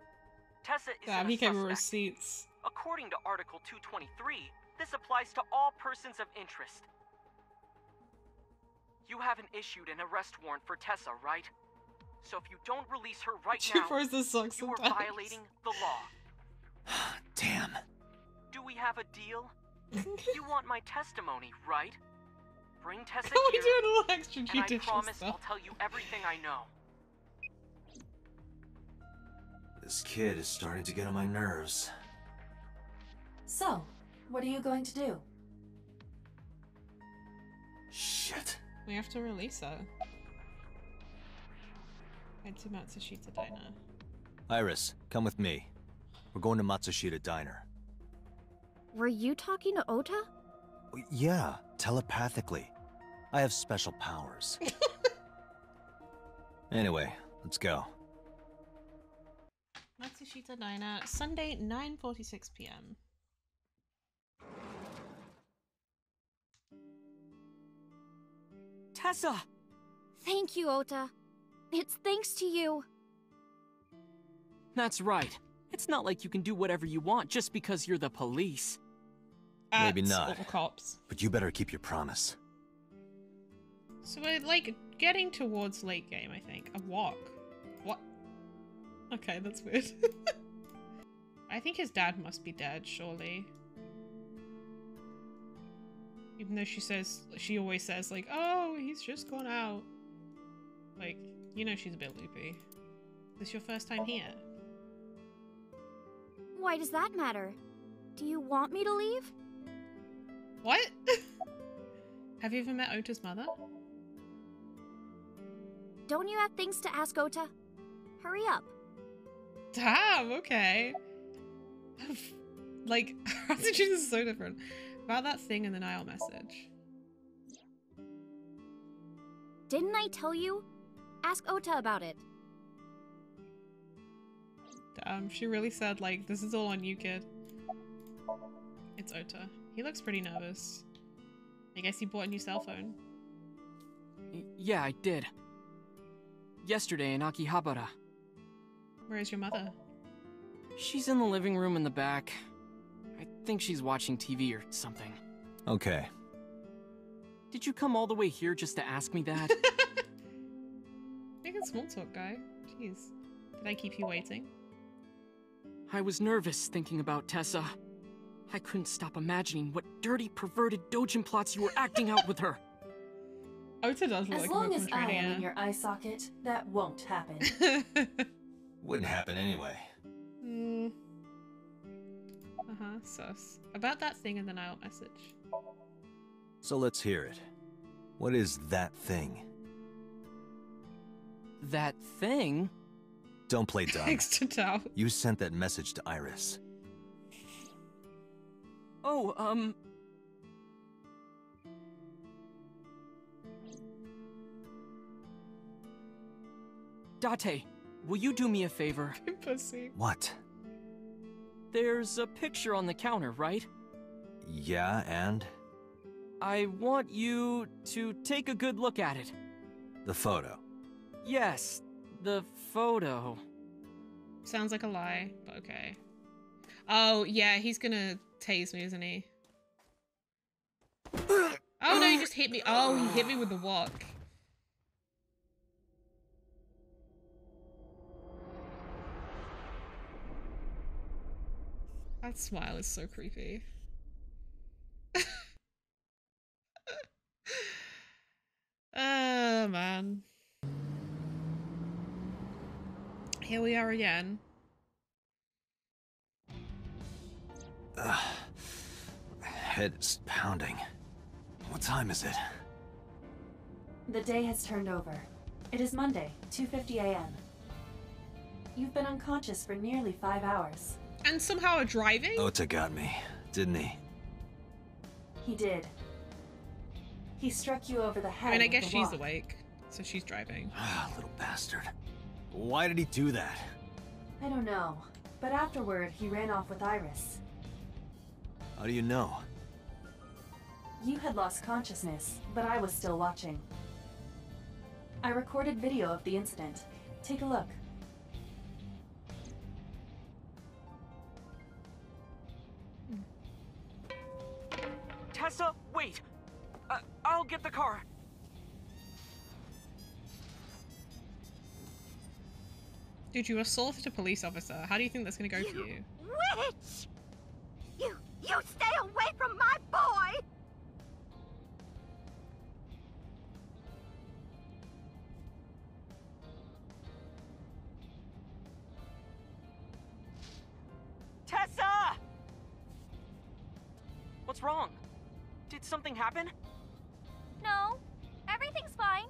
Tessa is Damn, a he gave her suspect. receipts. According to Article 223, this applies to all persons of interest. You haven't issued an arrest warrant for Tessa, right? So if you don't release her right now, you are violating the law. Damn. Do we have a deal? You want my testimony, right? Bring Tessa Can we here, do a little and I extrajudicial promise stuff? I'll tell you everything I know. This kid is starting to get on my nerves. So, what are you going to do? Shit. We have to release her. Head to Matsushita Diner. Iris, come with me. We're going to Matsushita Diner. Were you talking to Ota? Yeah, telepathically. I have special powers. Anyway, let's go. Matsushita Diner, Sunday, 9:46 p.m. Tessa! Thank you, Ota. It's thanks to you. That's right. It's not like you can do whatever you want just because you're the police. Maybe not. Cops. But you better keep your promise. So we're like getting towards late game, I think. A walk. What? Okay, that's weird. I think his dad must be dead, surely. Even though she always says like, oh, he's just gone out. Like, you know she's a bit loopy. Is this your first time here? Why does that matter? Do you want me to leave? What? Have you ever met Ota's mother? Don't you have things to ask Ota? Hurry up. Damn, okay. Like, our situation is so different. About that thing in the Nile message. Didn't I tell you? Ask Ota about it. Damn, she really said, like, this is all on you, kid. It's Ota. He looks pretty nervous. I guess he bought a new cell phone. Yeah, I did. Yesterday in Akihabara. Where's your mother? She's in the living room in the back. I think she's watching TV or something. Okay. Did you come all the way here just to ask me that? Making small talk, guy. Jeez. Did I keep you waiting? I was nervous thinking about Tessa. I couldn't stop imagining what dirty, perverted dojin plots you were acting out with her. Ota does look As like a long book as from I am Training. in your eye socket, that won't happen. Wouldn't happen anyway. Sus. About that thing in the Nile message. So let's hear it. What is that thing? That thing? Don't play dumb. Thanks to Tao. You sent that message to Iris. Oh, Date, will you do me a favor? Pussy. What? There's a picture on the counter, right? Yeah, and? I want you to take a good look at it. The photo. Yes, the photo. Sounds like a lie, but okay. Oh, yeah, he's gonna tase me, isn't he? Oh no, he just hit me. Oh, he hit me with the wok. That smile is so creepy. Oh, man. Here we are again. Head is pounding. What time is it? The day has turned over. It is Monday, 2:50 a.m. You've been unconscious for nearly 5 hours. And somehow are driving? Ota got me, didn't he? He did. He struck you over the head. I mean, I with guess the she's walk. awake, so she's driving. Ah, little bastard. Why did he do that? I don't know, but afterward he ran off with Iris. How do you know? You had lost consciousness, but I was still watching. I recorded video of the incident. Take a look. Tessa, wait! I'll get the car. Dude, you assaulted a police officer. How do you think that's gonna go for you? Witch! You stay away from my boy! Tessa! What's wrong? Did something happen? No, everything's fine.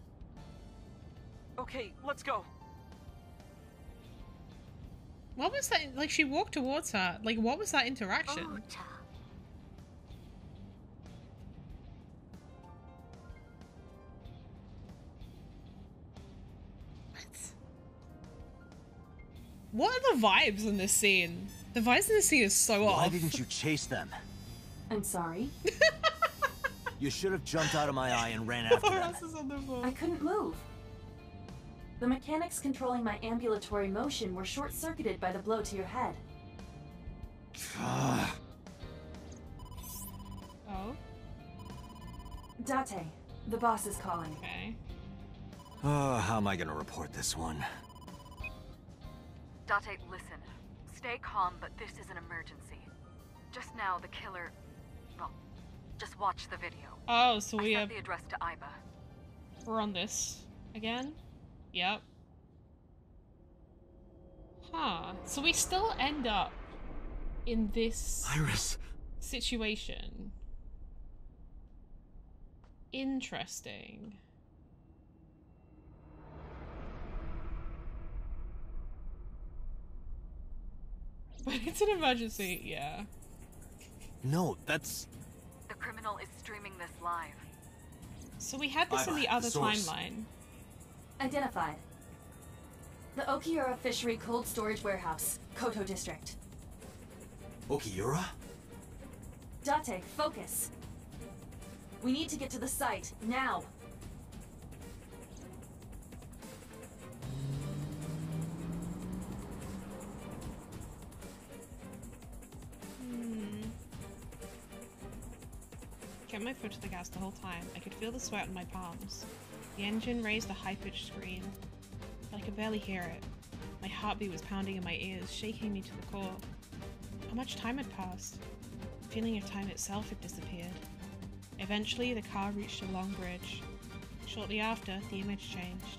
Okay, let's go. What was that? Like, she walked towards her. Like, what was that interaction? What are the vibes in this scene? The vibes in this scene is so off. Why didn't you chase them? I'm sorry. You should have jumped out of my eye and ran after them. I couldn't move. The mechanics controlling my ambulatory motion were short-circuited by the blow to your head. Oh? Date, the boss is calling. Okay. Oh, how am I gonna report this one? Date, listen. Stay calm, but this is an emergency. Just now, the killer... Well, just watch the video. Oh, so we I have... sent the address to Iba. We're on this again? Yep. Huh. So we still end up in this... Iris! Situation. Interesting. But it's an emergency, yeah. No, that's... The criminal is streaming this live. So we had this in the other timeline. Identified. The Okiura Fishery Cold Storage Warehouse, Koto District. Okiura? Date, focus. We need to get to the site, now. Kept my foot to the gas the whole time. I could feel the sweat on my palms. The engine raised a high-pitched scream, but I could barely hear it. My heartbeat was pounding in my ears, shaking me to the core. How much time had passed? The feeling of time itself had disappeared. Eventually, the car reached a long bridge. Shortly after, the image changed.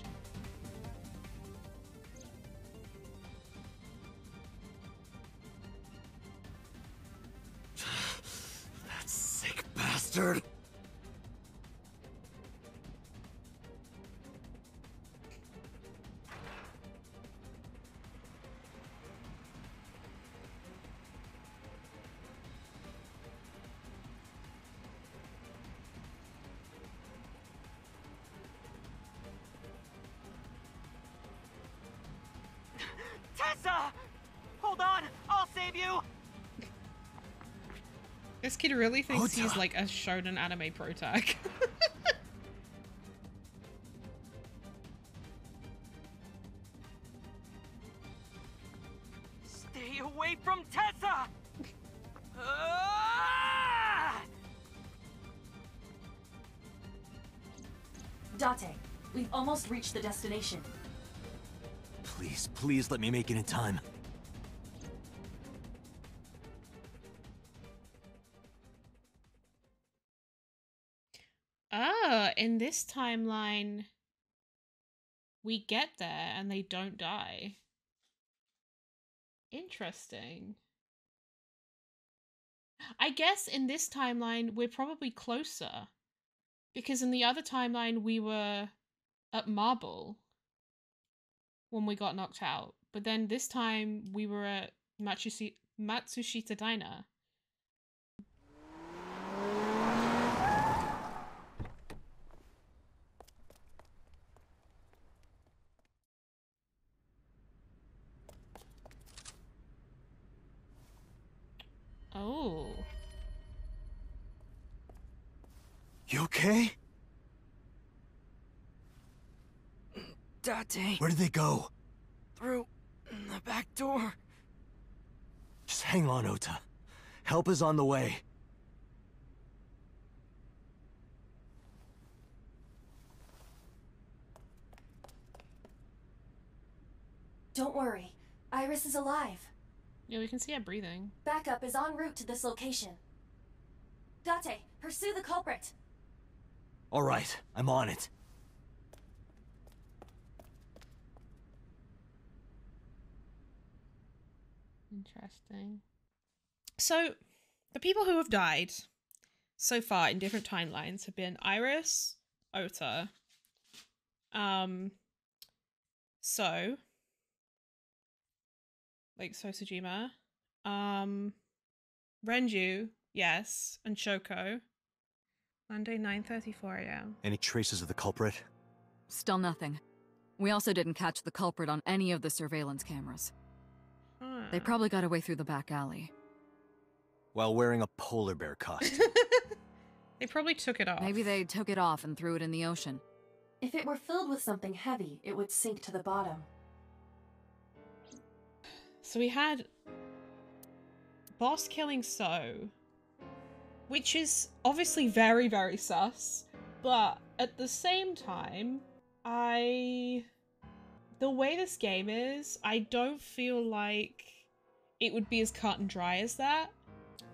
That sick bastard! Tessa! Hold on! I'll save you! This kid really thinks he's like a shonen anime pro tag. Stay away from Tessa! Ah! Date, we've almost reached the destination. Please, please let me make it in time. Ah, in this timeline, we get there and they don't die. Interesting. I guess in this timeline, we're probably closer. Because in the other timeline, we were at Marble when we got knocked out. But then this time, we were at Matsushita Diner. Oh. You okay? Date. Where did they go? Through the back door. Just hang on, Ota. Help is on the way. Don't worry. Iris is alive. Yeah, we can see her breathing. Backup is en route to this location. Date, pursue the culprit. All right, I'm on it. Interesting. So, the people who have died so far in different timelines have been Iris, Ota, So Sojima, Renju, yes, and Shoko. Monday, 9:34 a.m. Any traces of the culprit? Still nothing. We also didn't catch the culprit on any of the surveillance cameras. They probably got away through the back alley. While wearing a polar bear costume. They probably took it off. Maybe they took it off and threw it in the ocean. If it were filled with something heavy, it would sink to the bottom. So we had boss killing So, which is obviously very, very sus, but at the same time, the way this game is, I don't feel like it would be as cut and dry as that.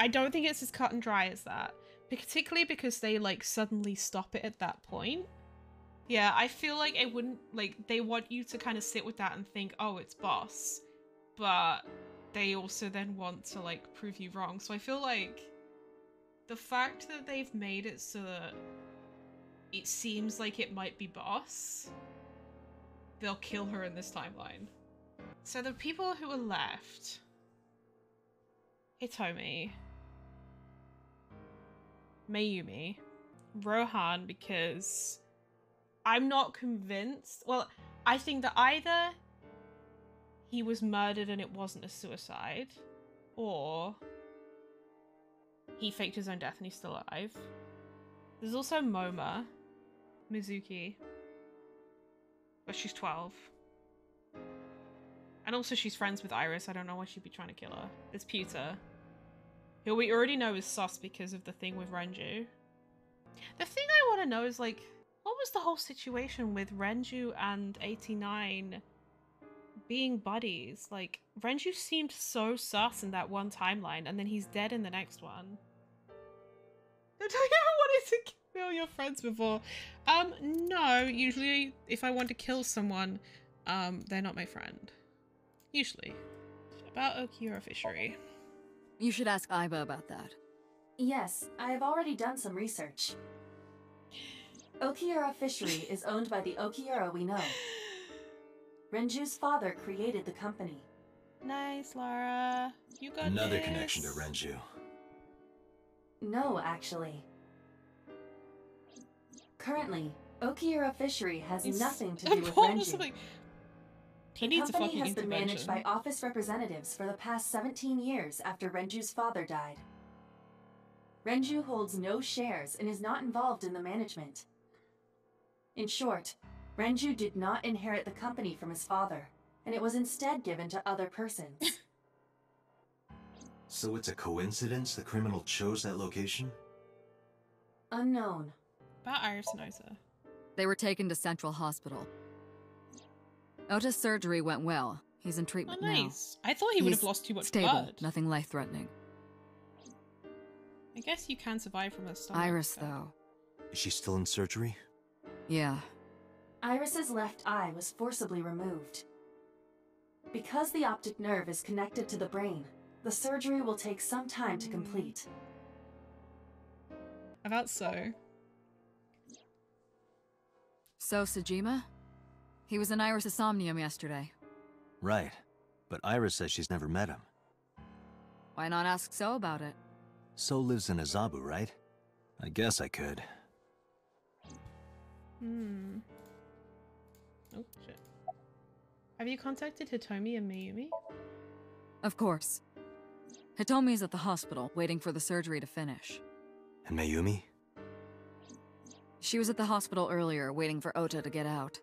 I don't think it's as cut and dry as that, particularly because they suddenly stop it at that point. Yeah, I feel like it wouldn't, they want you to kind of sit with that and think, oh, it's boss, but they also then want to prove you wrong. So I feel like the fact that they've made it so that it seems like it might be boss, they'll kill her in this timeline. So the people who are left: Hitomi, Mayumi, Rohan, because I'm not convinced. Well, I think that either he was murdered and it wasn't a suicide, or he faked his own death and he's still alive. There's also Moma, Mizuki, but she's 12. And also she's friends with Iris. I don't know why she'd be trying to kill her. There's Pewter, who we already know is sus because of the thing with Renju. The thing I want to know is, what was the whole situation with Renju and 89 being buddies? Renju seemed so sus in that one timeline, and then he's dead in the next one. Have you ever wanted to kill your friends before? No. Usually, if I want to kill someone, they're not my friend. Usually. About Okura Fishery. You should ask Aiba about that. Yes, I have already done some research. Okiura Fishery is owned by the Okiura we know. Renju's father created the company. Nice, Lara. You got Another this. connection to Renju. No, actually. Currently, Okiura Fishery has nothing to do with Renju. He The needs a company fucking has been managed by intervention. office representatives for the past 17 years after Renju's father died. Renju holds no shares and is not involved in the management. In short, Renju did not inherit the company from his father, and it was instead given to other persons. So it's a coincidence the criminal chose that location? Unknown. About Iris and Ota. They were taken to Central Hospital. Ota's surgery went well. He's in treatment nice. now. I thought he would have He's lost too much stable, blood. nothing life-threatening. I guess you can survive from a stomach. Iris, though. Is she still in surgery? Yeah. Iris's left eye was forcibly removed. Because the optic nerve is connected to the brain, the surgery will take some time to complete. About So. So, Sojima? He was in Iris' somnium yesterday. Right. But Iris says she's never met him. Why not ask So about it? So lives in Azabu, right? I guess I could. Oh, shit. Have you contacted Hitomi and Mayumi? Of course. Hitomi's at the hospital, waiting for the surgery to finish. And Mayumi? She was at the hospital earlier, waiting for Ota to get out.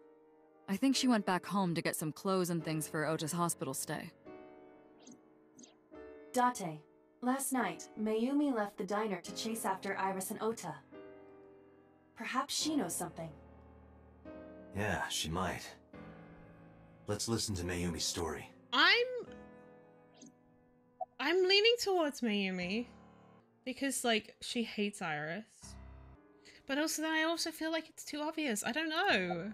I think she went back home to get some clothes and things for Ota's hospital stay. Date, last night, Mayumi left the diner to chase after Iris and Ota. Perhaps she knows something. Yeah, she might. Let's listen to Mayumi's story. I'm leaning towards Mayumi because, like, she hates Iris. But also then I also feel like it's too obvious. I don't know.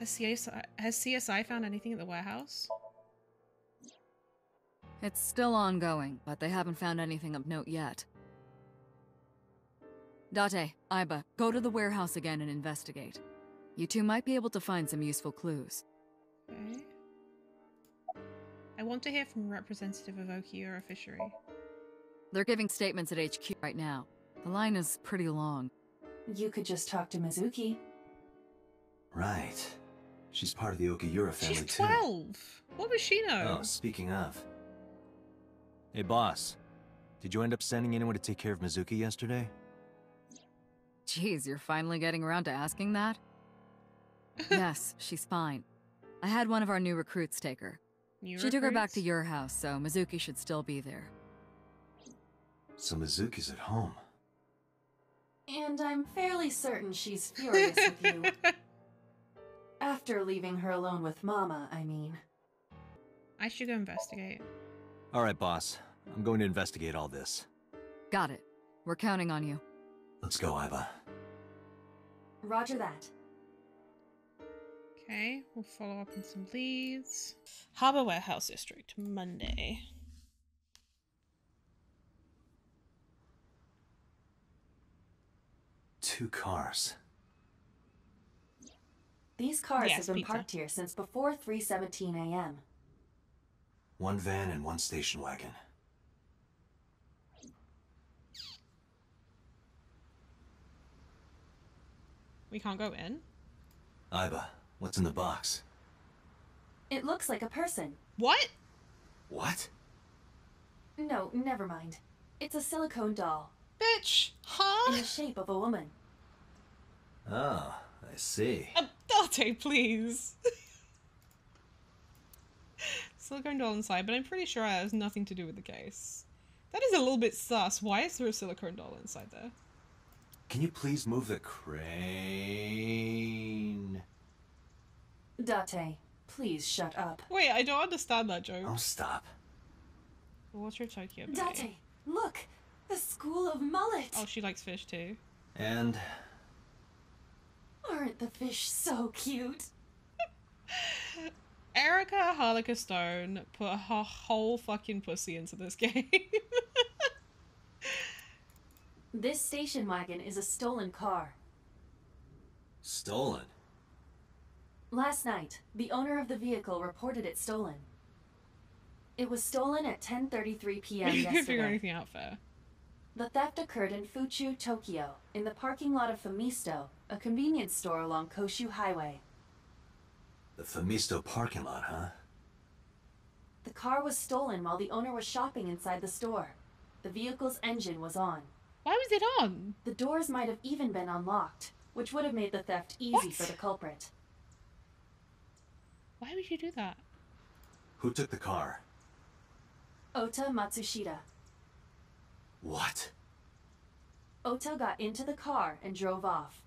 Has CSI found anything at the warehouse? It's still ongoing, but they haven't found anything of note yet. Date, Aiba, go to the warehouse again and investigate. You two might be able to find some useful clues. Okay. I want to hear from a representative of Okiura Fishery. They're giving statements at HQ right now. The line is pretty long. You could just talk to Mizuki. Right. She's part of the Okiura family, She's 12! What does she know? Oh, speaking of. Hey, boss. Did you end up sending anyone to take care of Mizuki yesterday? Jeez, you're finally getting around to asking that? Yes, she's fine. I had one of our new recruits take her. She took her back to your house, so Mizuki should still be there. So Mizuki's at home. And I'm fairly certain she's furious with you. After leaving her alone with Mama, I mean. I should go investigate. Alright, boss. I'm going to investigate all this. Got it. We're counting on you. Let's go, Aiba. Roger that. Okay, we'll follow up on some leads. Harbor Warehouse District, Monday. Two cars. These cars have been parked here since before 3:17 a.m. One van and one station wagon. We can't go in? Aiba, what's in the box? It looks like a person. What? What? No, never mind. It's a silicone doll. Bitch! Huh? In the shape of a woman. Oh, I see. Date, please. Silicone doll inside, but I'm pretty sure that has nothing to do with the case. That is a little bit sus. Why is there a silicone doll inside there? Can you please move the crane? Date, please shut up. Wait, I don't understand that joke. Oh, stop. What's your Tokyo babe? Date, look! The School of Mullet! Oh, she likes fish too. And? Aren't the fish so cute? Erica Harlica Stone put her whole fucking pussy into this game. This station wagon is a stolen car. Stolen? Last night, the owner of the vehicle reported it stolen. It was stolen at 10:33 p.m. You yesterday. couldn't figure anything out fair. The theft occurred in Fuchu, Tokyo, in the parking lot of Famisto, a convenience store along Koshu Highway. The Famisto parking lot, huh? The car was stolen while the owner was shopping inside the store. The vehicle's engine was on. Why was it on? The doors might have even been unlocked, which would have made the theft easy for the culprit. Why would you do that? Who took the car? Ota Matsushita. What? Ota got into the car and drove off.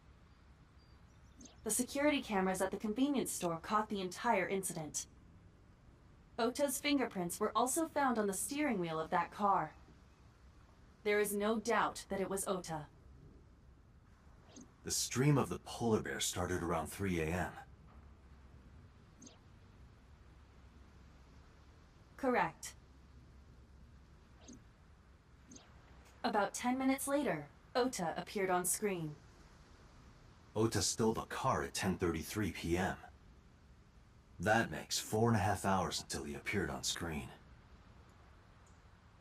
The security cameras at the convenience store caught the entire incident. Ota's fingerprints were also found on the steering wheel of that car. There is no doubt that it was Ota. The stream of the polar bear started around 3 a.m. Correct. About 10 minutes later, Ota appeared on screen. Ota stole the car at 10:33 p.m. That makes 4.5 hours until he appeared on screen.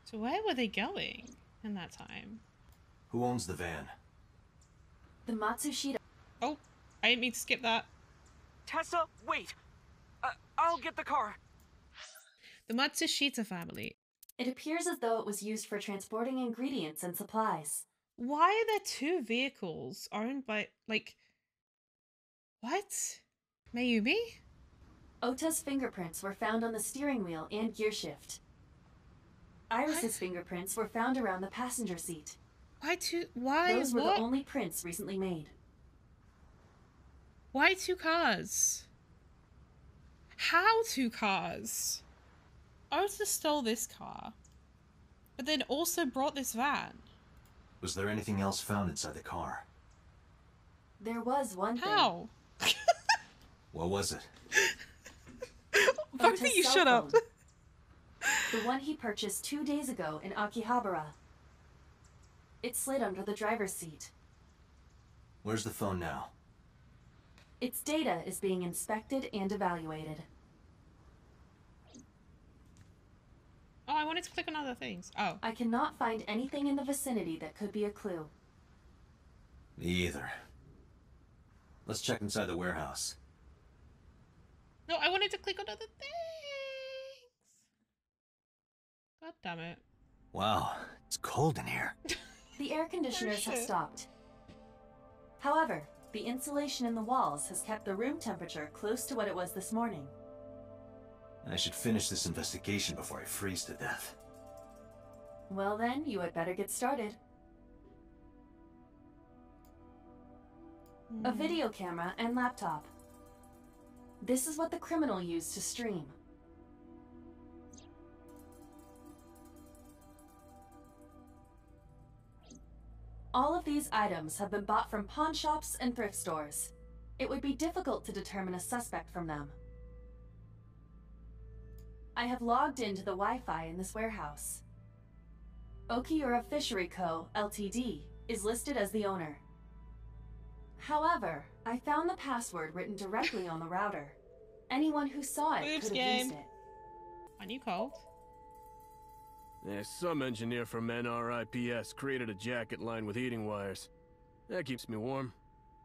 So where were they going in that time? Who owns the van? The Matsushita. Oh, I didn't mean to skip that. Tessa, wait! I'll get the car. The Matsushita family. It appears as though it was used for transporting ingredients and supplies. Why are there two vehicles owned by, like... What? Mayumi? Ota's fingerprints were found on the steering wheel and gearshift. Iris's fingerprints were found around the passenger seat. Those were the only prints recently made. Why two cars? How two cars? Ota stole this car, but then also brought this van. Was there anything else found inside the car? There was one thing. How? What was it? Fuck that, you shut up. The one he purchased 2 days ago in Akihabara. It slid under the driver's seat. Where's the phone now? Its data is being inspected and evaluated. Oh, I wanted to click on other things. Oh. I cannot find anything in the vicinity that could be a clue. Me either. Let's check inside the warehouse. No, I wanted to click on other things. God damn it. Wow, it's cold in here. The air conditioners have stopped. However, the insulation in the walls has kept the room temperature close to what it was this morning. I should finish this investigation before I freeze to death. Well then, you had better get started. A video camera and laptop. This is what the criminal used to stream. All of these items have been bought from pawn shops and thrift stores. It would be difficult to determine a suspect from them. I have logged into the Wi-Fi in this warehouse. Okiura Fishery Co., Ltd. is listed as the owner. However, I found the password written directly on the router. Anyone who saw it could have used it. Aren't you cold? Yeah, some engineer from NRIPS created a jacket lined with heating wires. That keeps me warm.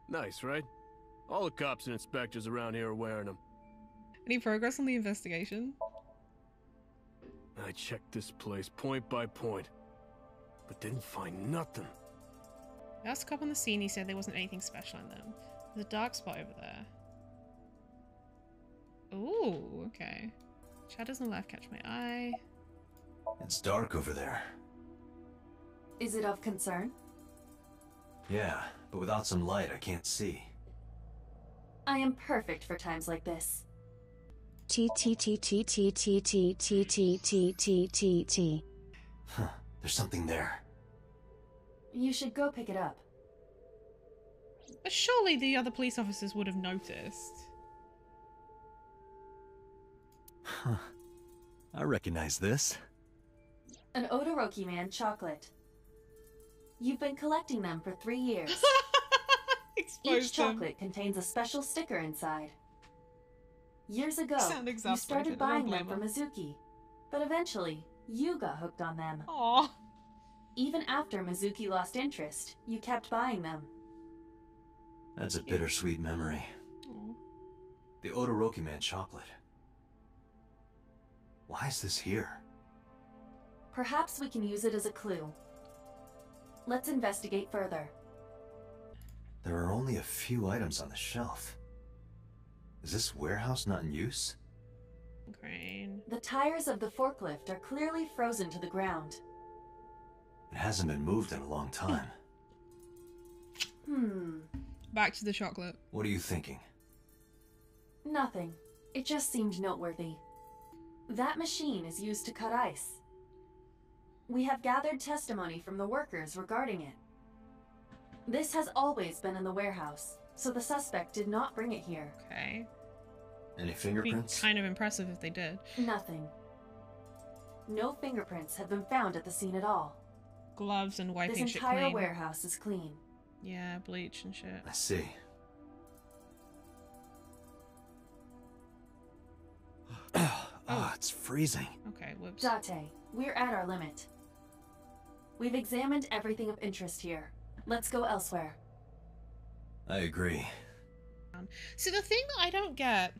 Nice, right? All the cops and inspectors around here are wearing them. Any progress on the investigation? I checked this place point by point, but didn't find nothing. I asked a cop on the scene, he said there wasn't anything special in them. There's a dark spot over there. Ooh, okay. Shadows on the left catch my eye. It's dark over there. Is it of concern? Yeah, but without some light, I can't see. I am perfect for times like this. T T T T T T T T T T T T T. Huh, there's something there. You should go pick it up. But surely the other police officers would have noticed. Huh. I recognize this. An Odoroki Man chocolate. You've been collecting them for 3 years. Each chocolate contains a special sticker inside. Years ago, you started buying them from Mizuki, but eventually, you got hooked on them. Aww. Even after Mizuki lost interest, you kept buying them. That's a bittersweet memory. Aww. The Odoroki Man chocolate. Why is this here? Perhaps we can use it as a clue. Let's investigate further. There are only a few items on the shelf. Is this warehouse not in use? Crane. The tires of the forklift are clearly frozen to the ground. It hasn't been moved in a long time. Back to the chocolate. What are you thinking? Nothing. It just seemed noteworthy. That machine is used to cut ice. We have gathered testimony from the workers regarding it. This has always been in the warehouse, so the suspect did not bring it here. Okay. Any fingerprints? Be kind of impressive if they did. Nothing. No fingerprints have been found at the scene at all. Gloves and wiping shit clean. This entire warehouse is clean. Yeah, bleach and shit. I see. It's freezing. Okay, whoops. Date, we're at our limit. We've examined everything of interest here. Let's go elsewhere. I agree. So the thing that I don't get,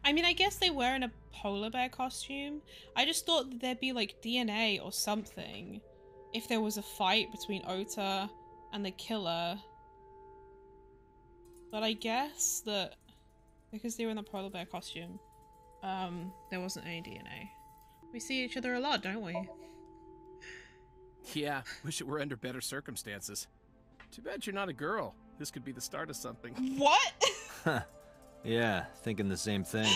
I mean, I guess they were in a polar bear costume. I just thought that there'd be like DNA or something if there was a fight between Ota and the killer. But I guess that because they were in the polar bear costume, there wasn't any DNA. We see each other a lot, don't we? Yeah, wish it were under better circumstances. Too bad you're not a girl. This could be the start of something. What? Huh. Yeah, thinking the same thing.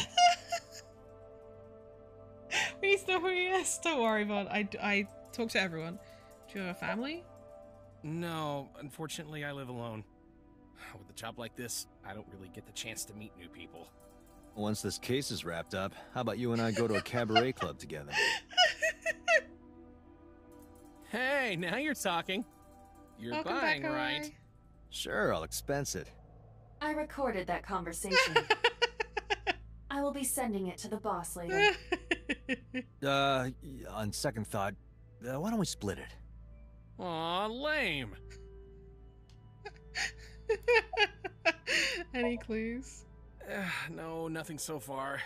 Yes, don't worry about it. I talk to everyone. Do you have a family? No, unfortunately I live alone. With a job like this, I don't really get the chance to meet new people. Once this case is wrapped up, how about you and I go to a cabaret club together? Hey, now you're talking. You're Welcome buying, back, right? Sure, I'll expense it. I recorded that conversation. I will be sending it to the boss later. On second thought, why don't we split it? Aw, lame. Any clues? No, nothing so far.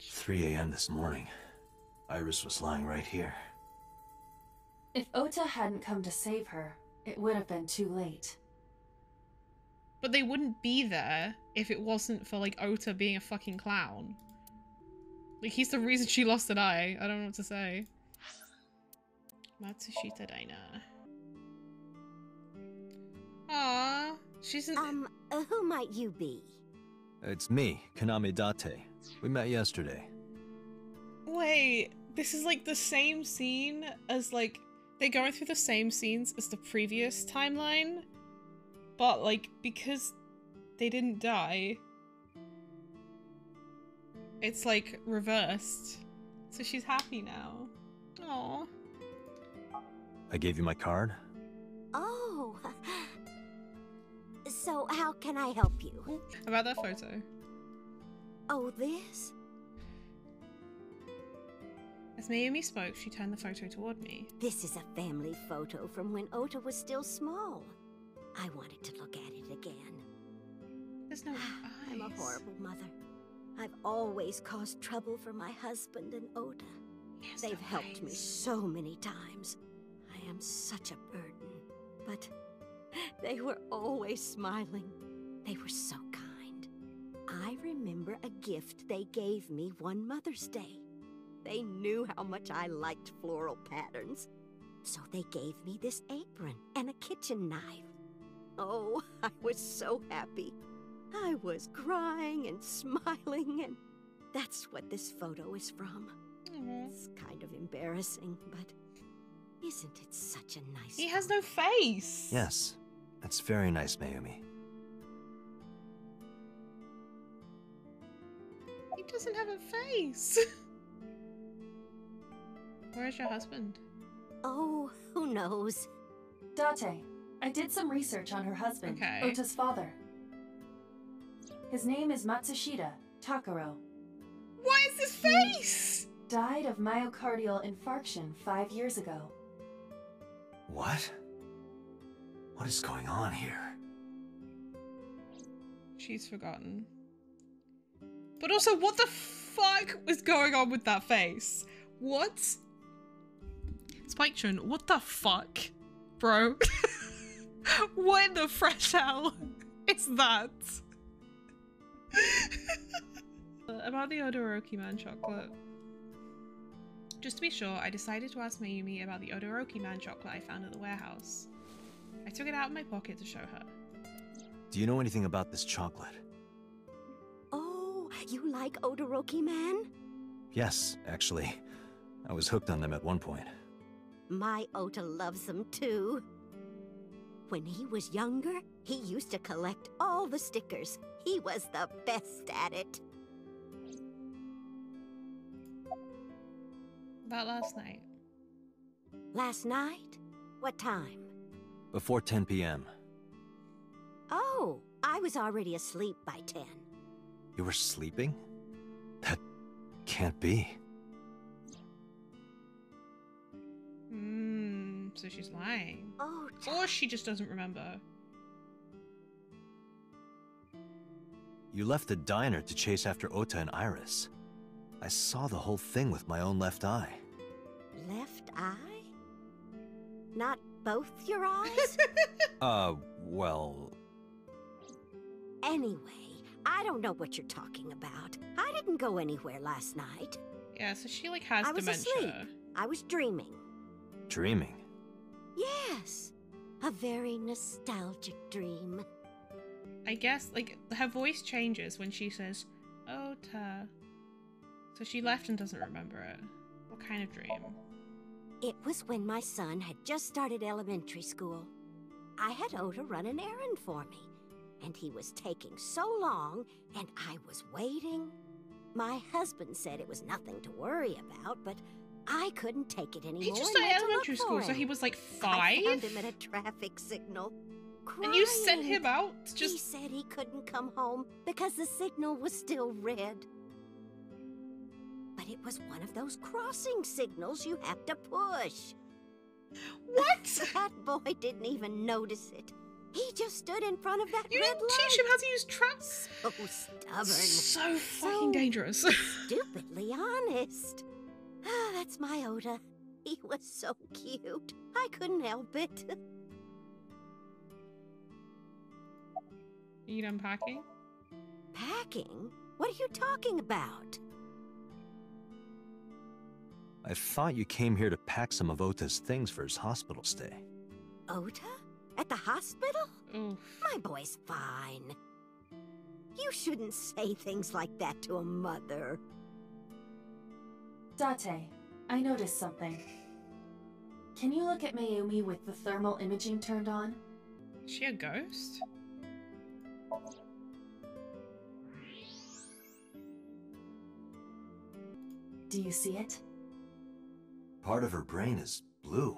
3 a.m. this morning. Iris was lying right here. If Ota hadn't come to save her, it would have been too late. But they wouldn't be there if it wasn't for, like, Ota being a fucking clown. Like, he's the reason she lost an eye. I don't know what to say. Matsushita Diner. Aww, she's an- who might you be? It's me, Kaname Date. We met yesterday. Wait, this is like the same scene as, like, they're going through the same scenes as the previous timeline, but, like, because they didn't die, it's, like, reversed. So she's happy now. Aww. I gave you my card? Oh. So how can I help you? About that photo. Oh, this? As Mayumi spoke, she turned the photo toward me. This is a family photo from when Ota was still small. I wanted to look at it again. There's no eyes. I'm a horrible mother. I've always caused trouble for my husband and Ota. They've helped me so many times. I am such a burden. But they were always smiling. They were so kind. I remember a gift they gave me one Mother's Day. They knew how much I liked floral patterns. So they gave me this apron and a kitchen knife. Oh, I was so happy. I was crying and smiling, and that's what this photo is from. It's kind of embarrassing, but isn't it such a nice He has no face! Yes, that's very nice, Mayumi. He doesn't have a face! Where's your husband? Oh, who knows? Date, I did some research on her husband, Okay. Ota's father. His name is Matsushita Takaro. Why is his face? Died of myocardial infarction 5 years ago. What? What is going on here? She's forgotten. But also, what the fuck was going on with that face? What? Spike-chun, what the fuck? Bro. What in the fresh hell is that? About the Odoroki Man chocolate. Just to be sure, I decided to ask Mayumi about the Odoroki Man chocolate I found at the warehouse. I took it out of my pocket to show her. Do you know anything about this chocolate? Oh, you like Odoroki Man? Yes, actually. I was hooked on them at one point. My Ota loves them too. When he was younger, he used to collect all the stickers. He was the best at it. About last night. Last night? What time? Before 10 p.m. Oh, I was already asleep by 10. You were sleeping? That can't be. So she's lying. Oh, or she just doesn't remember. You left the diner to chase after Ota and Iris. I saw the whole thing with my own left eye. Left eye? Not both your eyes? Well... Anyway, I don't know what you're talking about. I didn't go anywhere last night. Yeah, so she, like, has I was dementia. asleep. I was dreaming. Dreaming? Yes. A very nostalgic dream. I guess, like, her voice changes when she says, Ota. So she left and doesn't remember it. What kind of dream? It was when my son had just started elementary school. I had Ota run an errand for me, and he was taking so long, and I was waiting. My husband said it was nothing to worry about, but I couldn't take it anymore. He just started elementary school, so he was like 5? I found him at a traffic signal. And you sent him out? He said he couldn't come home because the signal was still red. But it was one of those crossing signals you have to push. What? That boy didn't even notice it. He just stood in front of that You red didn't light. teach him how to use traps? So stubborn. So fucking dangerous. Stupidly honest. Ah, that's my Ota. He was so cute. I couldn't help it. You done packing? Packing? What are you talking about? I thought you came here to pack some of Ota's things for his hospital stay. Ota? At the hospital? Oof. My boy's fine. You shouldn't say things like that to a mother. Date, I noticed something. Can you look at Mayumi with the thermal imaging turned on? Is she a ghost? Do you see it? Part of her brain is blue.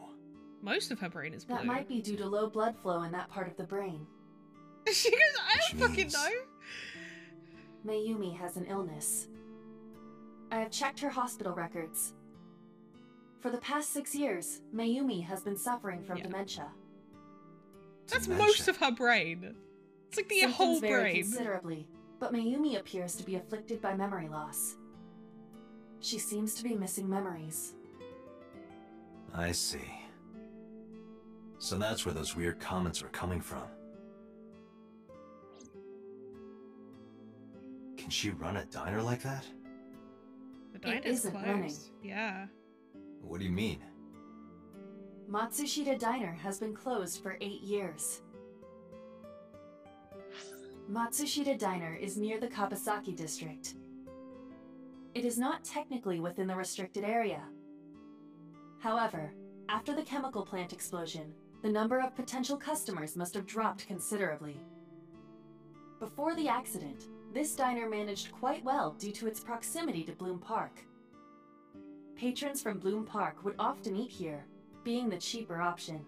Most of her brain is blue. That might be due to low blood flow in that part of the brain. She goes, I don't fucking know. Mayumi has an illness. I have checked her hospital records. For the past 6 years, Mayumi has been suffering from dementia. That's most of her brain. It's like the Symptoms whole vary brain. considerably, but Mayumi appears to be afflicted by memory loss. She seems to be missing memories. I see. So that's where those weird comments were coming from. Can she run a diner like that? The diner's isn't closed. running. Yeah. What do you mean? Matsushita Diner has been closed for 8 years. Matsushita Diner is near the Kabasaki district. It is not technically within the restricted area. However, after the chemical plant explosion, the number of potential customers must have dropped considerably. Before the accident, this diner managed quite well due to its proximity to Bloom Park. Patrons from Bloom Park would often eat here, being the cheaper option.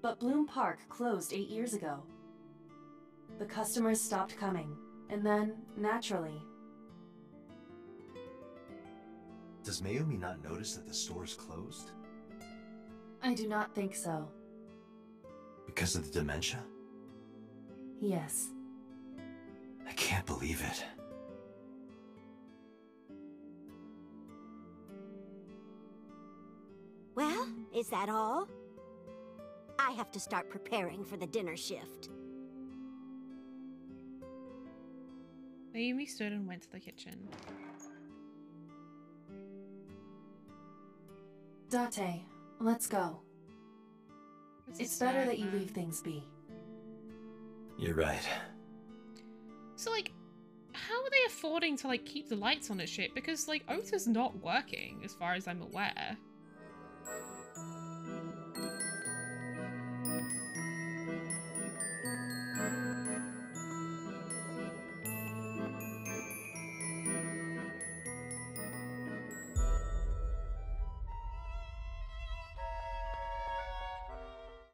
But Bloom Park closed 8 years ago. The customers stopped coming, and then, naturally... Does Mayumi not notice that the store is closed? I do not think so. Because of the dementia? Yes. I can't believe it. Well, is that all? I have to start preparing for the dinner shift. Mayumi stood and went to the kitchen. Date, let's go. It's better that you leave things be. You're right. So, like, how are they affording to, like, keep the lights on and shit? Because, like, Ota's not working, as far as I'm aware.